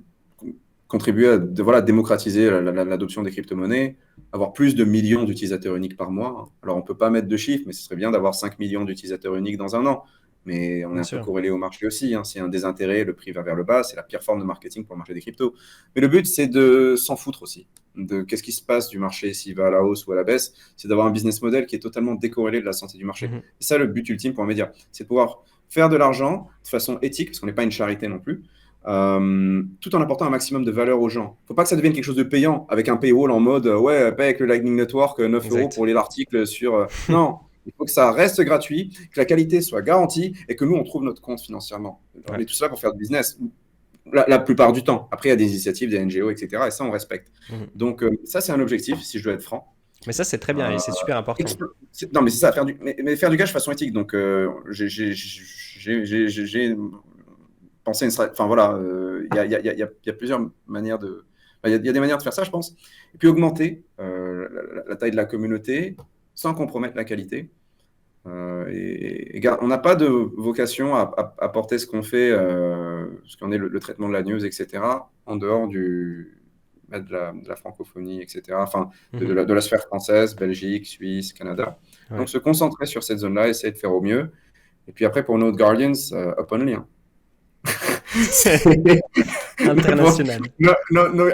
contribuer voilà, démocratiser l'adoption des crypto-monnaies, avoir plus de millions d'utilisateurs uniques par mois. Alors, on ne peut pas mettre de chiffres, mais ce serait bien d'avoir 5 millions d'utilisateurs uniques dans un an. Mais on est bien un peu sûr. corrélé au marché aussi. Hein. S'il y a un désintérêt, le prix va vers le bas. C'est la pire forme de marketing pour le marché des cryptos. Mais le but, c'est de s'en foutre aussi. De qu'est-ce qui se passe du marché, s'il va à la hausse ou à la baisse. C'est d'avoir un business model qui est totalement décorrélé de la santé du marché. Mhm, C'est ça le but ultime pour un média. C'est de pouvoir faire de l'argent de façon éthique, parce qu'on n'est pas une charité non plus, tout en apportant un maximum de valeur aux gens. Il ne faut pas que ça devienne quelque chose de payant, avec un paywall en mode ouais, paye avec le Lightning Network 9 euros exact. pour lire l'article sur. Non, il faut que ça reste gratuit, que la qualité soit garantie et que nous, on trouve notre compte financièrement. On Ouais. est tout ça pour faire du business, la plupart du temps. Après, il y a des initiatives, des NGO, etc. Et ça, on respecte. Mhm. Donc, ça, c'est un objectif, si je dois être franc. Mais ça c'est très bien et Euh, c'est super important. non, mais c'est ça, mais faire du cash de façon éthique. Donc, j'ai pensé une stratégie. Enfin, voilà, il y a plusieurs manières Il y a des manières de faire ça, je pense. Et puis augmenter la taille de la communauté sans compromettre la qualité. On n'a pas de vocation à porter ce qu'on fait, ce qu'on est le traitement de la news, etc., en dehors de la francophonie, etc., enfin, Mhm. de la sphère française, Belgique, Suisse, Canada. Ouais. Donc, se concentrer sur cette zone-là, essayer de faire au mieux. Et puis après, pour Node Guardians, openly. Hein. Bon, International.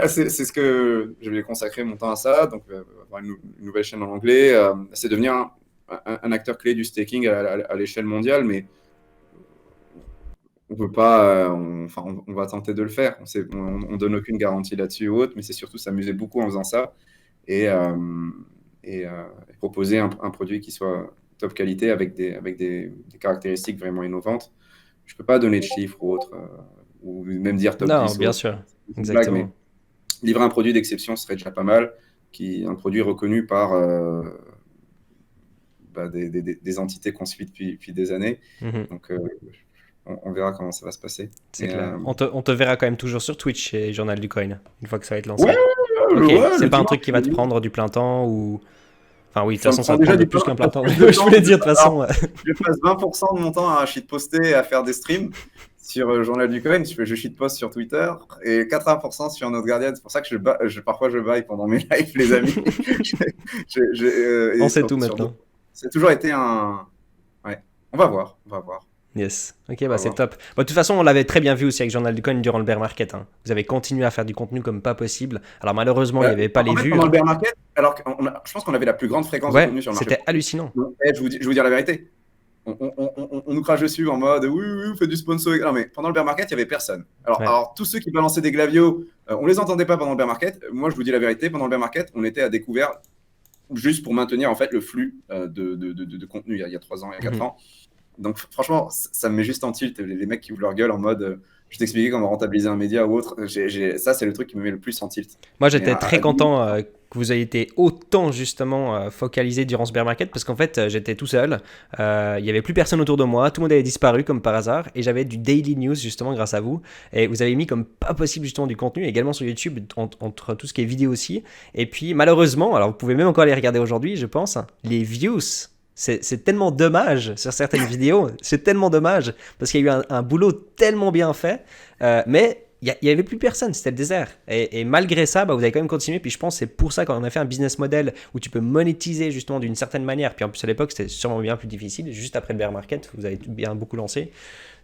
c'est ce que je vais consacrer mon temps à ça. Donc, avoir une nouvelle chaîne en anglais, c'est devenir un acteur clé du staking à l'échelle mondiale, mais on peut pas, on va tenter de le faire. On donne aucune garantie là-dessus ou autre, mais c'est surtout s'amuser beaucoup en faisant ça et, proposer un produit qui soit top qualité avec des caractéristiques vraiment innovantes. Je peux pas donner de chiffres ou autre, ou même dire top Non, 10 ou bien autre. sûr. C'est une blague, mais Exactement. livrer un produit d'exception serait déjà pas mal, un produit reconnu par des entités qu'on suit depuis des années. Mhm. Donc, on verra comment ça va se passer. C'est Mais, clair. On te verra quand même toujours sur Twitch chez Journal du Coin, une fois que ça va être ouais, lancé. Ok, ouais, c'est le pas un dimanche, truc qui va te prendre du plein temps ou... Enfin oui, de toute ça me façon, ça prend va te déjà prendre de du plus temps, qu'un plein temps. plus de Je temps. voulais dire de toute façon... Je passe 20% de mon temps à shitposter et à faire des streams sur Journal du Coin. Je shitpost sur Twitter et 80% sur Notre Guardian. C'est pour ça que parfois je baille pendant mes lives, les amis. On Et sait tout sur d'autres. maintenant. Ça a toujours été un. Ouais. On va voir. On va voir. Yes. Ok, On bah va c'est voir. top. Bon, de toute façon, on l'avait très bien vu aussi avec Journal du Coin durant le bear market, hein. Vous avez continué à faire du contenu comme pas possible. Alors malheureusement, il n'y avait pas les En fait, vues, pendant le hein. bear market, alors je pense qu'on avait la plus grande fréquence de Ouais, contenu sur le marché c'était boursier. hallucinant. Je vais vous dire la vérité. On nous crache dessus en mode oui, oui, oui, vous faites du sponsor. Non, mais pendant le bear market, il n'y avait personne. Ouais. Alors, tous ceux qui balançaient des glavios, on les entendait pas pendant le bear market. Moi, je vous dis la vérité, pendant le bear market, on était à découvert juste pour maintenir en fait le flux de contenu il y a 3 ans, il y a 4 Mhm. ans. Donc, franchement, ça me met juste en tilt. Les mecs qui ouvrent leur gueule en mode je t'expliquais comment rentabiliser un média ou autre. Ça, c'est le truc qui me met le plus en tilt. Moi, Mais j'étais très content que vous ayez été autant justement focalisé durant ce bear market parce qu'en fait, j'étais tout seul. Il n'y avait plus personne autour de moi. Tout le monde avait disparu comme par hasard et j'avais du daily news justement grâce à vous. Et vous avez mis comme pas possible justement du contenu également sur YouTube entre tout ce qui est vidéo aussi. Et puis malheureusement, alors vous pouvez même encore les regarder aujourd'hui, je pense, hein, les views. C'est tellement dommage sur certaines vidéos, c'est tellement dommage parce qu'il y a eu un boulot tellement bien fait, mais il y avait plus personne, c'était le désert. Et malgré ça, bah, vous avez quand même continué. Puis je pense que c'est pour ça qu'on a fait un business model où tu peux monétiser justement d'une certaine manière. Puis en plus à l'époque, c'était sûrement bien plus difficile. Juste après le bear market, vous avez bien beaucoup lancé.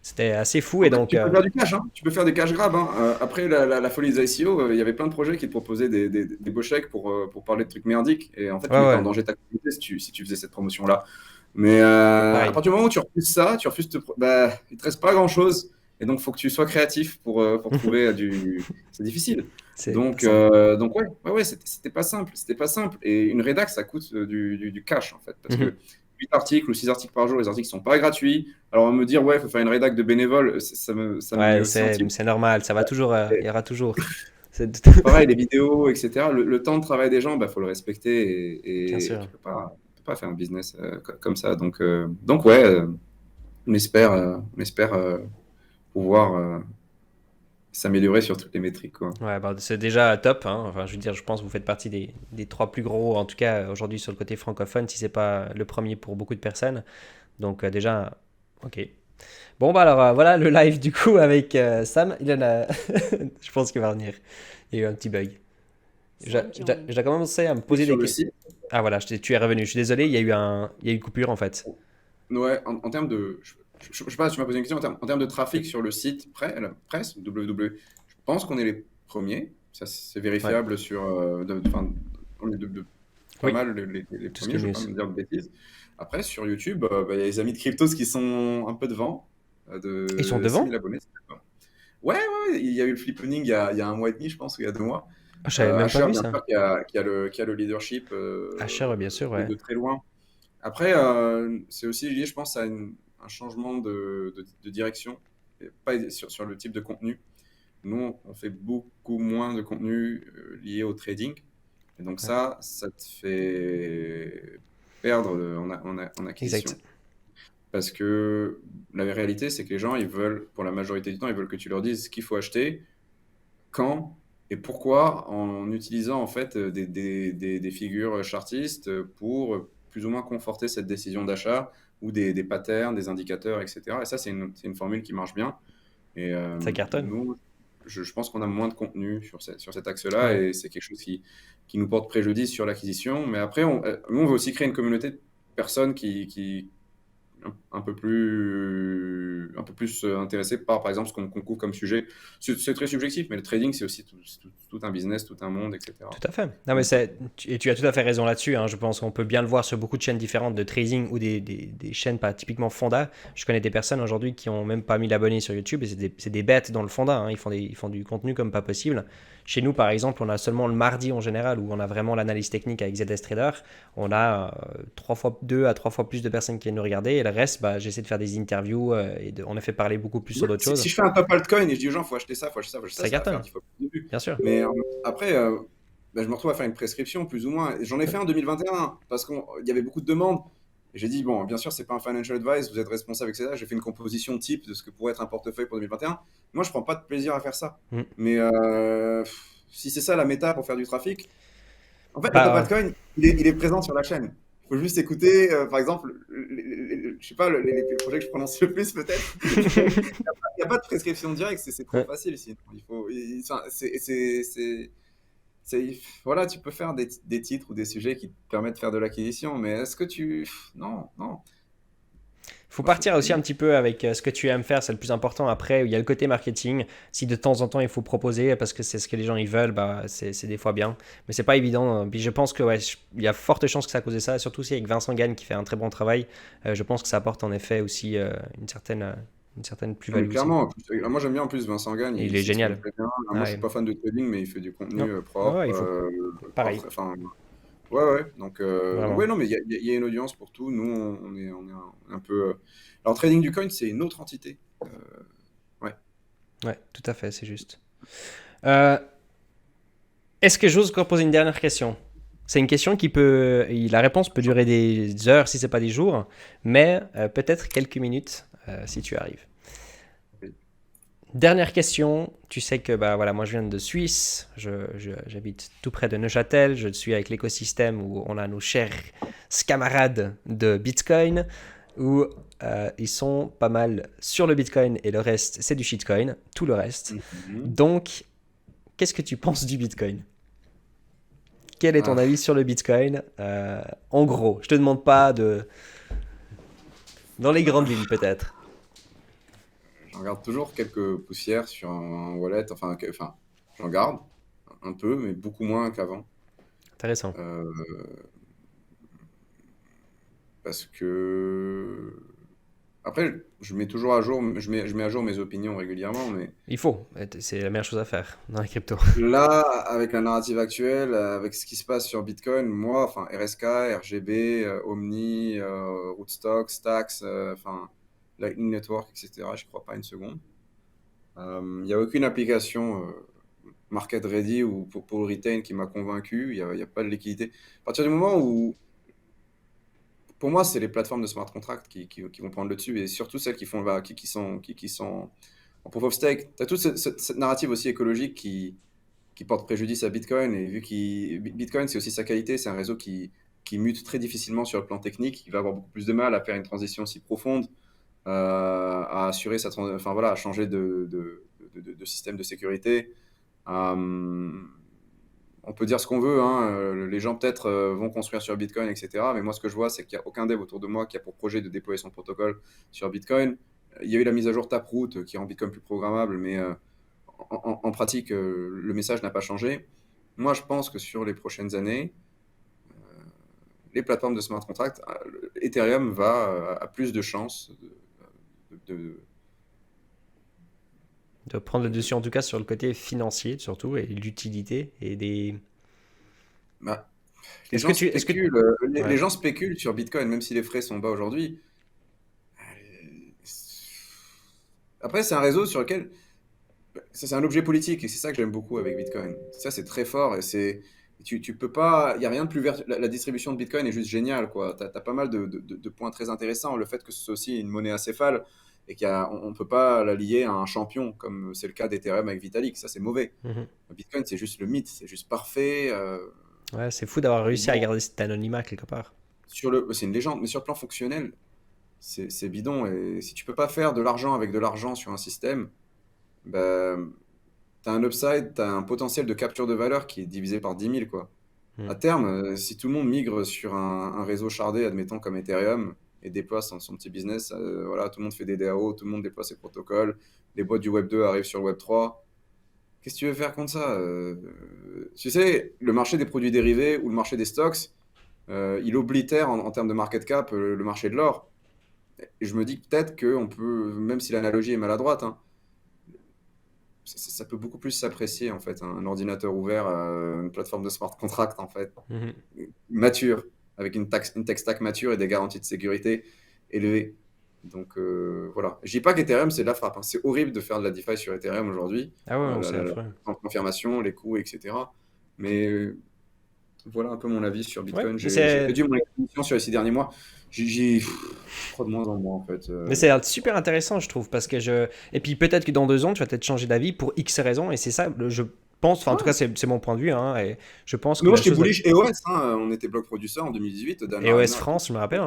C'était assez fou. Et En fait, donc, tu peux faire du cash, hein. Tu peux faire des cash grabs. Hein. Après la folie des ICO, il y avait plein de projets qui te proposaient des beaux chèques pour parler de trucs merdiques. Et en fait, tu ouais, mettais en ouais, danger ta communauté si tu faisais cette promotion-là. Mais à pareil. partir du moment où tu refuses ça, bah, il te reste pas grand-chose. Et donc, il faut que tu sois créatif pour trouver du. C'est difficile. C'est pas simple. Donc ouais, c'était pas simple. C'était pas simple. Et une rédac, ça coûte du cash, en fait. Parce Mhm. que 8 articles ou 6 articles par jour, les articles sont pas gratuits. Alors, me dire, ouais, il faut faire une rédac de bénévoles, ça me met Ouais, aussi en tilt. c'est normal. Ça va toujours. Il y aura toujours. C'est- Pareil, les vidéos, etc. Le temps de travail des gens, bah, faut le respecter Bien et sûr. tu peux pas faire un business comme ça. Donc ouais, on espère pouvoir s'améliorer sur toutes les métriques, quoi. Ouais, bah, c'est déjà top, hein. Enfin, je veux dire, je pense que vous faites partie des trois plus gros, en tout cas aujourd'hui sur le côté francophone, si c'est pas le premier pour beaucoup de personnes. Donc déjà, ok. Bon, bah alors voilà le live du coup avec Sam. Il en a. Je pense qu'il va revenir. Il y a eu un petit bug. Sam qui revient. J'ai commencé à me Et poser sur des le questions. site, Ah voilà, tu es revenu. Je suis désolé, il y a eu une coupure en fait. ouais, en termes de. Je sais pas, tu m'as posé une question en termes de trafic sur le site presse, www. Je pense qu'on est les premiers. Ça, c'est Ouais. vérifiable sur. Enfin, on est pas Oui, mal les tout ce qui premiers, est je ne news. vais pas me dire de bêtises. Après, sur YouTube, bah, il y a les amis de Cryptos qui sont un peu devant, Ils sont de 6000 devant? abonnés. Ouais, ouais, ouais, il y a eu le flippening il y a un mois et demi, je pense, ou il y a 2 mois. Ah, je savais même pas Asher, vu bien ça. sûr, qui a le leadership HR, bien sûr, ouais. de très loin. Après, c'est aussi lié, je pense, à un changement de direction, et pas sur le type de contenu. Nous, on fait beaucoup moins de contenu lié au trading. Et donc Ouais. ça te fait perdre en Exact. acquisition. Parce que la réalité, c'est que les gens, ils veulent, pour la majorité du temps, ils veulent que tu leur dises ce qu'il faut acheter, quand Et pourquoi en utilisant en fait des figures chartistes pour plus ou moins conforter cette décision d'achat ou des patterns, des indicateurs, etc. Et ça, c'est une formule qui marche bien. Et Ça cartonne. nous, je pense qu'on a moins de contenu sur cet axe-là Ouais. et c'est quelque chose qui nous porte préjudice sur l'acquisition. Mais après, nous, on veut aussi créer une communauté de personnes qui un peu plus intéressé par exemple, ce qu'on couvre comme sujet. C'est très subjectif, mais le trading, c'est aussi tout un business, tout un monde, etc. Tout à fait. Non, mais et tu as tout à fait raison là-dessus, hein. Je pense qu'on peut bien le voir sur beaucoup de chaînes différentes de trading ou des chaînes pas typiquement fonda. Je connais des personnes aujourd'hui qui ont même pas mis l'abonné sur YouTube et c'est des bêtes dans le fonda, hein. Ils font du contenu comme pas possible. Chez nous, par exemple, on a seulement le mardi en général où on a vraiment l'analyse technique avec ZS Trader. On a 2 à 3 fois plus de personnes qui viennent nous regarder et le reste, bah, j'essaie de faire des interviews on a fait parler beaucoup plus sur d'autres choses. Si je fais un top altcoin et je dis aux gens, faut acheter ça, faut acheter ça, faut acheter ça, Ça ça va faire cartonne, 10 fois plus de vues. bien sûr. Mais après, bah, je me retrouve à faire une prescription, plus ou moins. J'en ai fait en 2021 parce qu'il y avait beaucoup de demandes. Et j'ai dit, bon, bien sûr, c'est pas un financial advice, vous êtes responsable, etc. J'ai fait une composition type de ce que pourrait être un portefeuille pour 2021. Moi, je prends pas de plaisir à faire ça. Mm. Mais si c'est ça la méta pour faire du trafic, en fait, le top Bah, altcoin, il est présent sur la chaîne. Il faut juste écouter, par exemple, je sais pas, les projets que je prononce le plus peut-être. Il n'y a pas de prescription directe, c'est trop ouais. facile sinon. Enfin, voilà, tu peux faire des titres ou des sujets qui te permettent de faire de l'acquisition, mais est-ce que tu... Non, non. Faut Moi, partir aussi un petit peu avec ce que tu aimes faire, c'est le plus important. Après, il y a le côté marketing. Si de temps en temps il faut proposer parce que c'est ce que les gens ils veulent, bah c'est des fois bien, mais c'est pas évident. Puis je pense que ouais, il y a forte chance que ça cause ça, surtout si avec Vincent Gagne qui fait un très bon travail. Je pense que ça apporte en effet aussi une certaine Non, mais plus-value aussi. clairement, moi j'aime bien en plus Vincent Gagne, Et il il est s'exprime génial. très bien. Moi je suis Ouais. pas fan de trading, mais il fait du Non. contenu Ouais, propre, ouais, il faut pareil, enfin, ouais, ouais. Donc ouais, vraiment. non, mais il y a une audience pour tout. Nous, on est un peu. Alors, trading du coin, c'est une autre entité. Ouais. Ouais, tout à fait, c'est juste. Euh, Est-ce que j'ose encore poser une dernière question? C'est une question qui peut, la réponse peut durer des heures si c'est pas des jours, mais peut-être quelques minutes si tu arrives. Dernière question. Tu sais que bah voilà, moi je viens de Suisse, j'habite tout près de Neuchâtel, je suis avec l'écosystème où on a nos chers camarades de Bitcoin, où ils sont pas mal sur le Bitcoin et le reste c'est du shitcoin, tout le reste. Mhm. Donc, qu'est-ce que tu penses du Bitcoin? Quel est ton Ah, avis sur le Bitcoin? En gros, je te demande pas de... Dans les grandes lignes peut-être. j'en garde toujours quelques poussières sur un wallet. Enfin, j'en garde un peu, mais beaucoup moins qu'avant. Intéressant. Euh, Parce que après, je mets toujours à jour, je mets à jour mes opinions régulièrement, mais Il faut. C'est la meilleure chose à faire dans la crypto. là, avec la narrative actuelle, avec ce qui se passe sur Bitcoin, moi, enfin, RSK, RGB, Omni, Rootstock, Stacks, enfin, Lightning Network, etc., je crois pas une seconde. Il n'y a aucune application market ready ou pour le retail qui m'a convaincu. Il y a pas de liquidité. À partir du moment où, pour moi, c'est les plateformes de smart contract qui vont prendre le dessus et surtout celles qui font, qui sont en proof of stake. Tu as toute cette narrative aussi écologique qui porte préjudice à Bitcoin. Et vu que Bitcoin, c'est aussi sa qualité, c'est un réseau qui mute très difficilement sur le plan technique, qui va avoir beaucoup plus de mal à faire une transition si profonde, à assurer enfin voilà, à changer de système de sécurité. Euh, on peut dire ce qu'on veut, hein, les gens peut-être vont construire sur Bitcoin, etc. Mais moi, ce que je vois, c'est qu'il n'y a aucun dev autour de moi qui a pour projet de déployer son protocole sur Bitcoin. Il y a eu la mise à jour Taproot qui rend Bitcoin plus programmable, mais en pratique, le message n'a pas changé. Moi, je pense que sur les prochaines années, les plateformes de smart contract, Ethereum a plus de chances de- De prendre le de- dessus en tout cas sur le côté financier surtout et l'utilité et des... bah, les Est-ce que gens tu... Est-ce que... spéculent, les Ouais. gens spéculent sur Bitcoin, même si les frais sont bas aujourd'hui. Après, c'est un réseau sur lequel c'est un objet politique et c'est ça que j'aime beaucoup avec Bitcoin. Ça, c'est très fort et tu peux pas, il y a rien de plus vertueux. La distribution de Bitcoin est juste géniale, quoi. T'as pas mal de points très intéressants. Le fait que ce soit aussi une monnaie acéphale, et on ne peut pas la lier à un champion, comme c'est le cas d'Ethereum avec Vitalik. Ça, c'est mauvais. Mhm. Bitcoin, c'est juste le mythe, c'est juste parfait. Ouais, c'est fou d'avoir réussi à Bon, garder cet anonymat quelque part. c'est une légende, mais sur le plan fonctionnel, c'est bidon. Et si tu peux pas faire de l'argent avec de l'argent sur un système, bah, tu as un upside, tu as un potentiel de capture de valeur qui est divisé par 10 000, quoi. Mm. À terme, si tout le monde migre sur un réseau shardé, admettons comme Ethereum, et déploie son petit business, voilà, tout le monde fait des DAO, tout le monde déploie ses protocoles, les boîtes du Web 2 arrivent sur le Web 3. Qu'est-ce que tu veux faire contre ça? Tu sais, le marché des produits dérivés ou le marché des stocks, il oblitère en termes de market cap le marché de l'or. Et je me dis peut-être qu'on peut, même si l'analogie est maladroite, hein, ça peut beaucoup plus s'apprécier en fait, un ordinateur ouvert, une plateforme de smart contract en fait, Mhm. mature, avec une tech stack mature et des garanties de sécurité élevées. Donc voilà. Je dis pas qu'Ethereum c'est de la frappe, hein. C'est horrible de faire de la DeFi sur Ethereum aujourd'hui, Ah ouais, non, c'est la affreux. confirmation, les coûts, etc. Mais voilà un peu mon avis sur Ouais, Bitcoin. mais J'ai c'est réduit mon exposition sur les 6 derniers mois. Je crois de moins en moins en fait. mais c'est super intéressant, je trouve, parce que et puis peut-être que dans 2 ans, tu vas peut-être changer d'avis pour X raisons, et c'est ça, je pense, enfin en tout cas, Ouais. c'est mon point de vue, hein, et je pense Mais que moi la j'étais chose. bullish EOS, hein. On était bloc producer en 2018, Dan EOS Arena, tout. France, je me rappelle,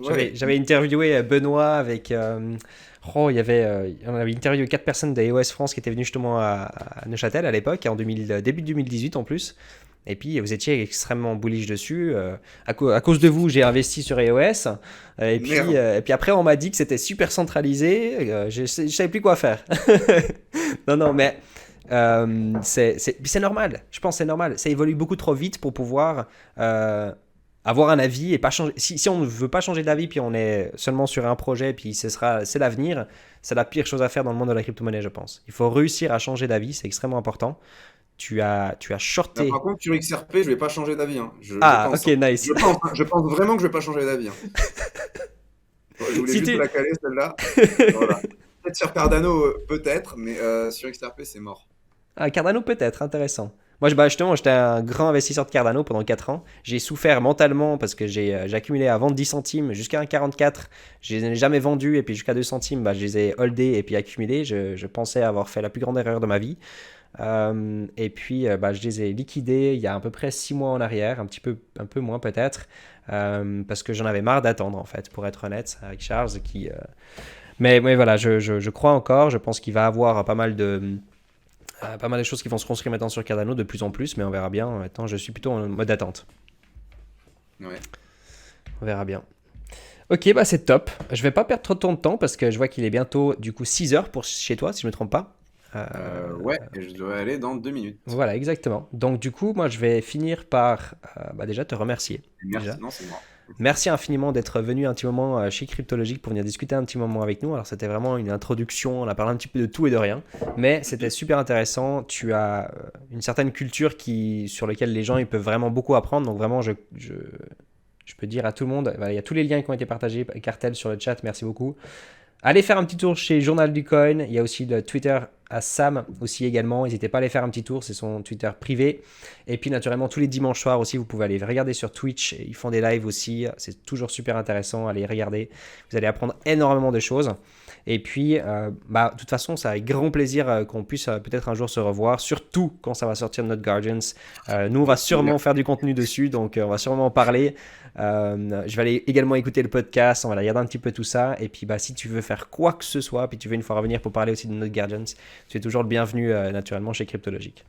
Ouais, j'avais interviewé Benoît avec. Il y avait, on avait interviewé 4 personnes de EOS France qui étaient venues justement à Neuchâtel à l'époque, en début 2018 en plus. Et puis vous étiez extrêmement bullish dessus. À cause de vous, j'ai investi sur EOS. merde. Et puis après, on m'a dit que c'était super centralisé. Je savais plus quoi faire. Non, non, mais c'est normal. Je pense que c'est normal. Ça évolue beaucoup trop vite pour pouvoir avoir un avis et pas changer. Si on ne veut pas changer d'avis, puis on est seulement sur un projet, puis c'est l'avenir, c'est la pire chose à faire dans le monde de la crypto-monnaie, je pense. Il faut réussir à changer d'avis, c'est extrêmement important. Tu as Là, par shorté. contre, sur XRP, je vais pas changer d'avis, hein. Je Ah, pense, ok, hein. nice. Je pense vraiment que je vais pas changer d'avis, hein. Je voulais Si juste vous tu. la caler, celle-là. Voilà. Peut-être sur Cardano, peut-être, mais sur XRP, c'est mort. Ah, Cardano peut-être, intéressant. Moi, justement, j'étais un grand investisseur de Cardano pendant 4 ans. J'ai souffert mentalement parce que j'ai accumulé à vendre 10 centimes jusqu'à 1,44. Je les ai jamais vendus et puis jusqu'à 2 centimes, bah, je les ai holdés et puis accumulés. Je pensais avoir fait la plus grande erreur de ma vie. Et puis, bah, je les ai liquidés il y a à peu près 6 mois en arrière, un peu moins peut-être, parce que j'en avais marre d'attendre en fait, pour être honnête, avec Charles. Mais voilà, je crois encore. Je pense qu'il va avoir pas mal de choses qui vont se construire maintenant sur Cardano de plus en plus, mais on verra bien. Maintenant, je suis plutôt en mode attente. Ouais. On verra bien. Ok, bah c'est top. Je vais pas perdre trop de ton temps parce que je vois qu'il est bientôt du coup 6 heures pour chez toi, si je me trompe pas. Ouais, et je devrais aller dans 2 minutes. Voilà, exactement. Donc du coup, moi je vais finir par bah, déjà te remercier. Merci, Déjà. non, c'est mort. Merci infiniment d'être venu un petit moment chez Cryptologique pour venir discuter un petit moment avec nous. Alors c'était vraiment une introduction, on a parlé un petit peu de tout et de rien, mais c'était super intéressant. Tu as une certaine culture sur laquelle les gens ils peuvent vraiment beaucoup apprendre. Donc vraiment, je peux dire à tout le monde, voilà, il y a tous les liens qui ont été partagés, Cartel sur le chat, merci beaucoup. Allez faire un petit tour chez Journal du Coin. Il y a aussi le Twitter à Sam aussi également. N'hésitez pas à aller faire un petit tour, c'est son Twitter privé. Et puis naturellement, tous les dimanches soirs aussi, vous pouvez aller regarder sur Twitch. Ils font des lives aussi. C'est toujours super intéressant. Allez regarder. Vous allez apprendre énormément de choses. Et puis, bah, de toute façon, c'est avec grand plaisir qu'on puisse peut-être un jour se revoir, surtout quand ça va sortir de notre Guardians. Nous, on va sûrement faire du contenu dessus, donc on va sûrement en parler. Je vais aller également écouter le podcast, on va regarder un petit peu tout ça. Et puis, bah, si tu veux faire quoi que ce soit, puis tu veux une fois revenir pour parler aussi de notre Guardians, tu es toujours le bienvenu naturellement chez Cryptologique.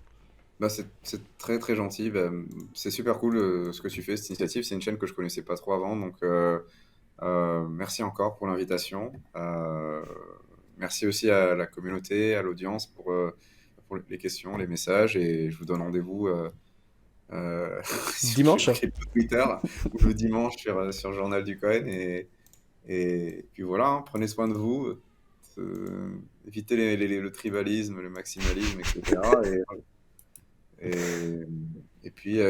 Bah, c'est très très gentil. Bah, c'est super cool ce que tu fais, cette initiative. C'est une chaîne que je connaissais pas trop avant, donc merci encore pour l'invitation. Merci aussi à la communauté, à l'audience pour les questions, les messages, et je vous donne rendez-vous Dimanche. sur Twitter ou le dimanche sur Journal du Coin, et puis voilà, hein, prenez soin de vous, évitez le tribalisme, le maximalisme, etc. Et puis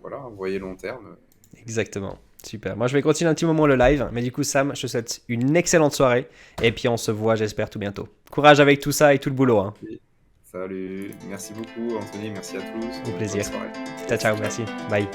voilà, voyez long terme. Exactement. Super. Moi, je vais continuer un petit moment le live. Mais du coup, Sam, je te souhaite une excellente soirée. Et puis, on se voit, j'espère, tout bientôt. Courage avec tout ça et tout le boulot. Hein. Salut, merci beaucoup Anthony, merci à tous. Au plaisir. Bonne soirée. Ciao, ciao, merci. Bye.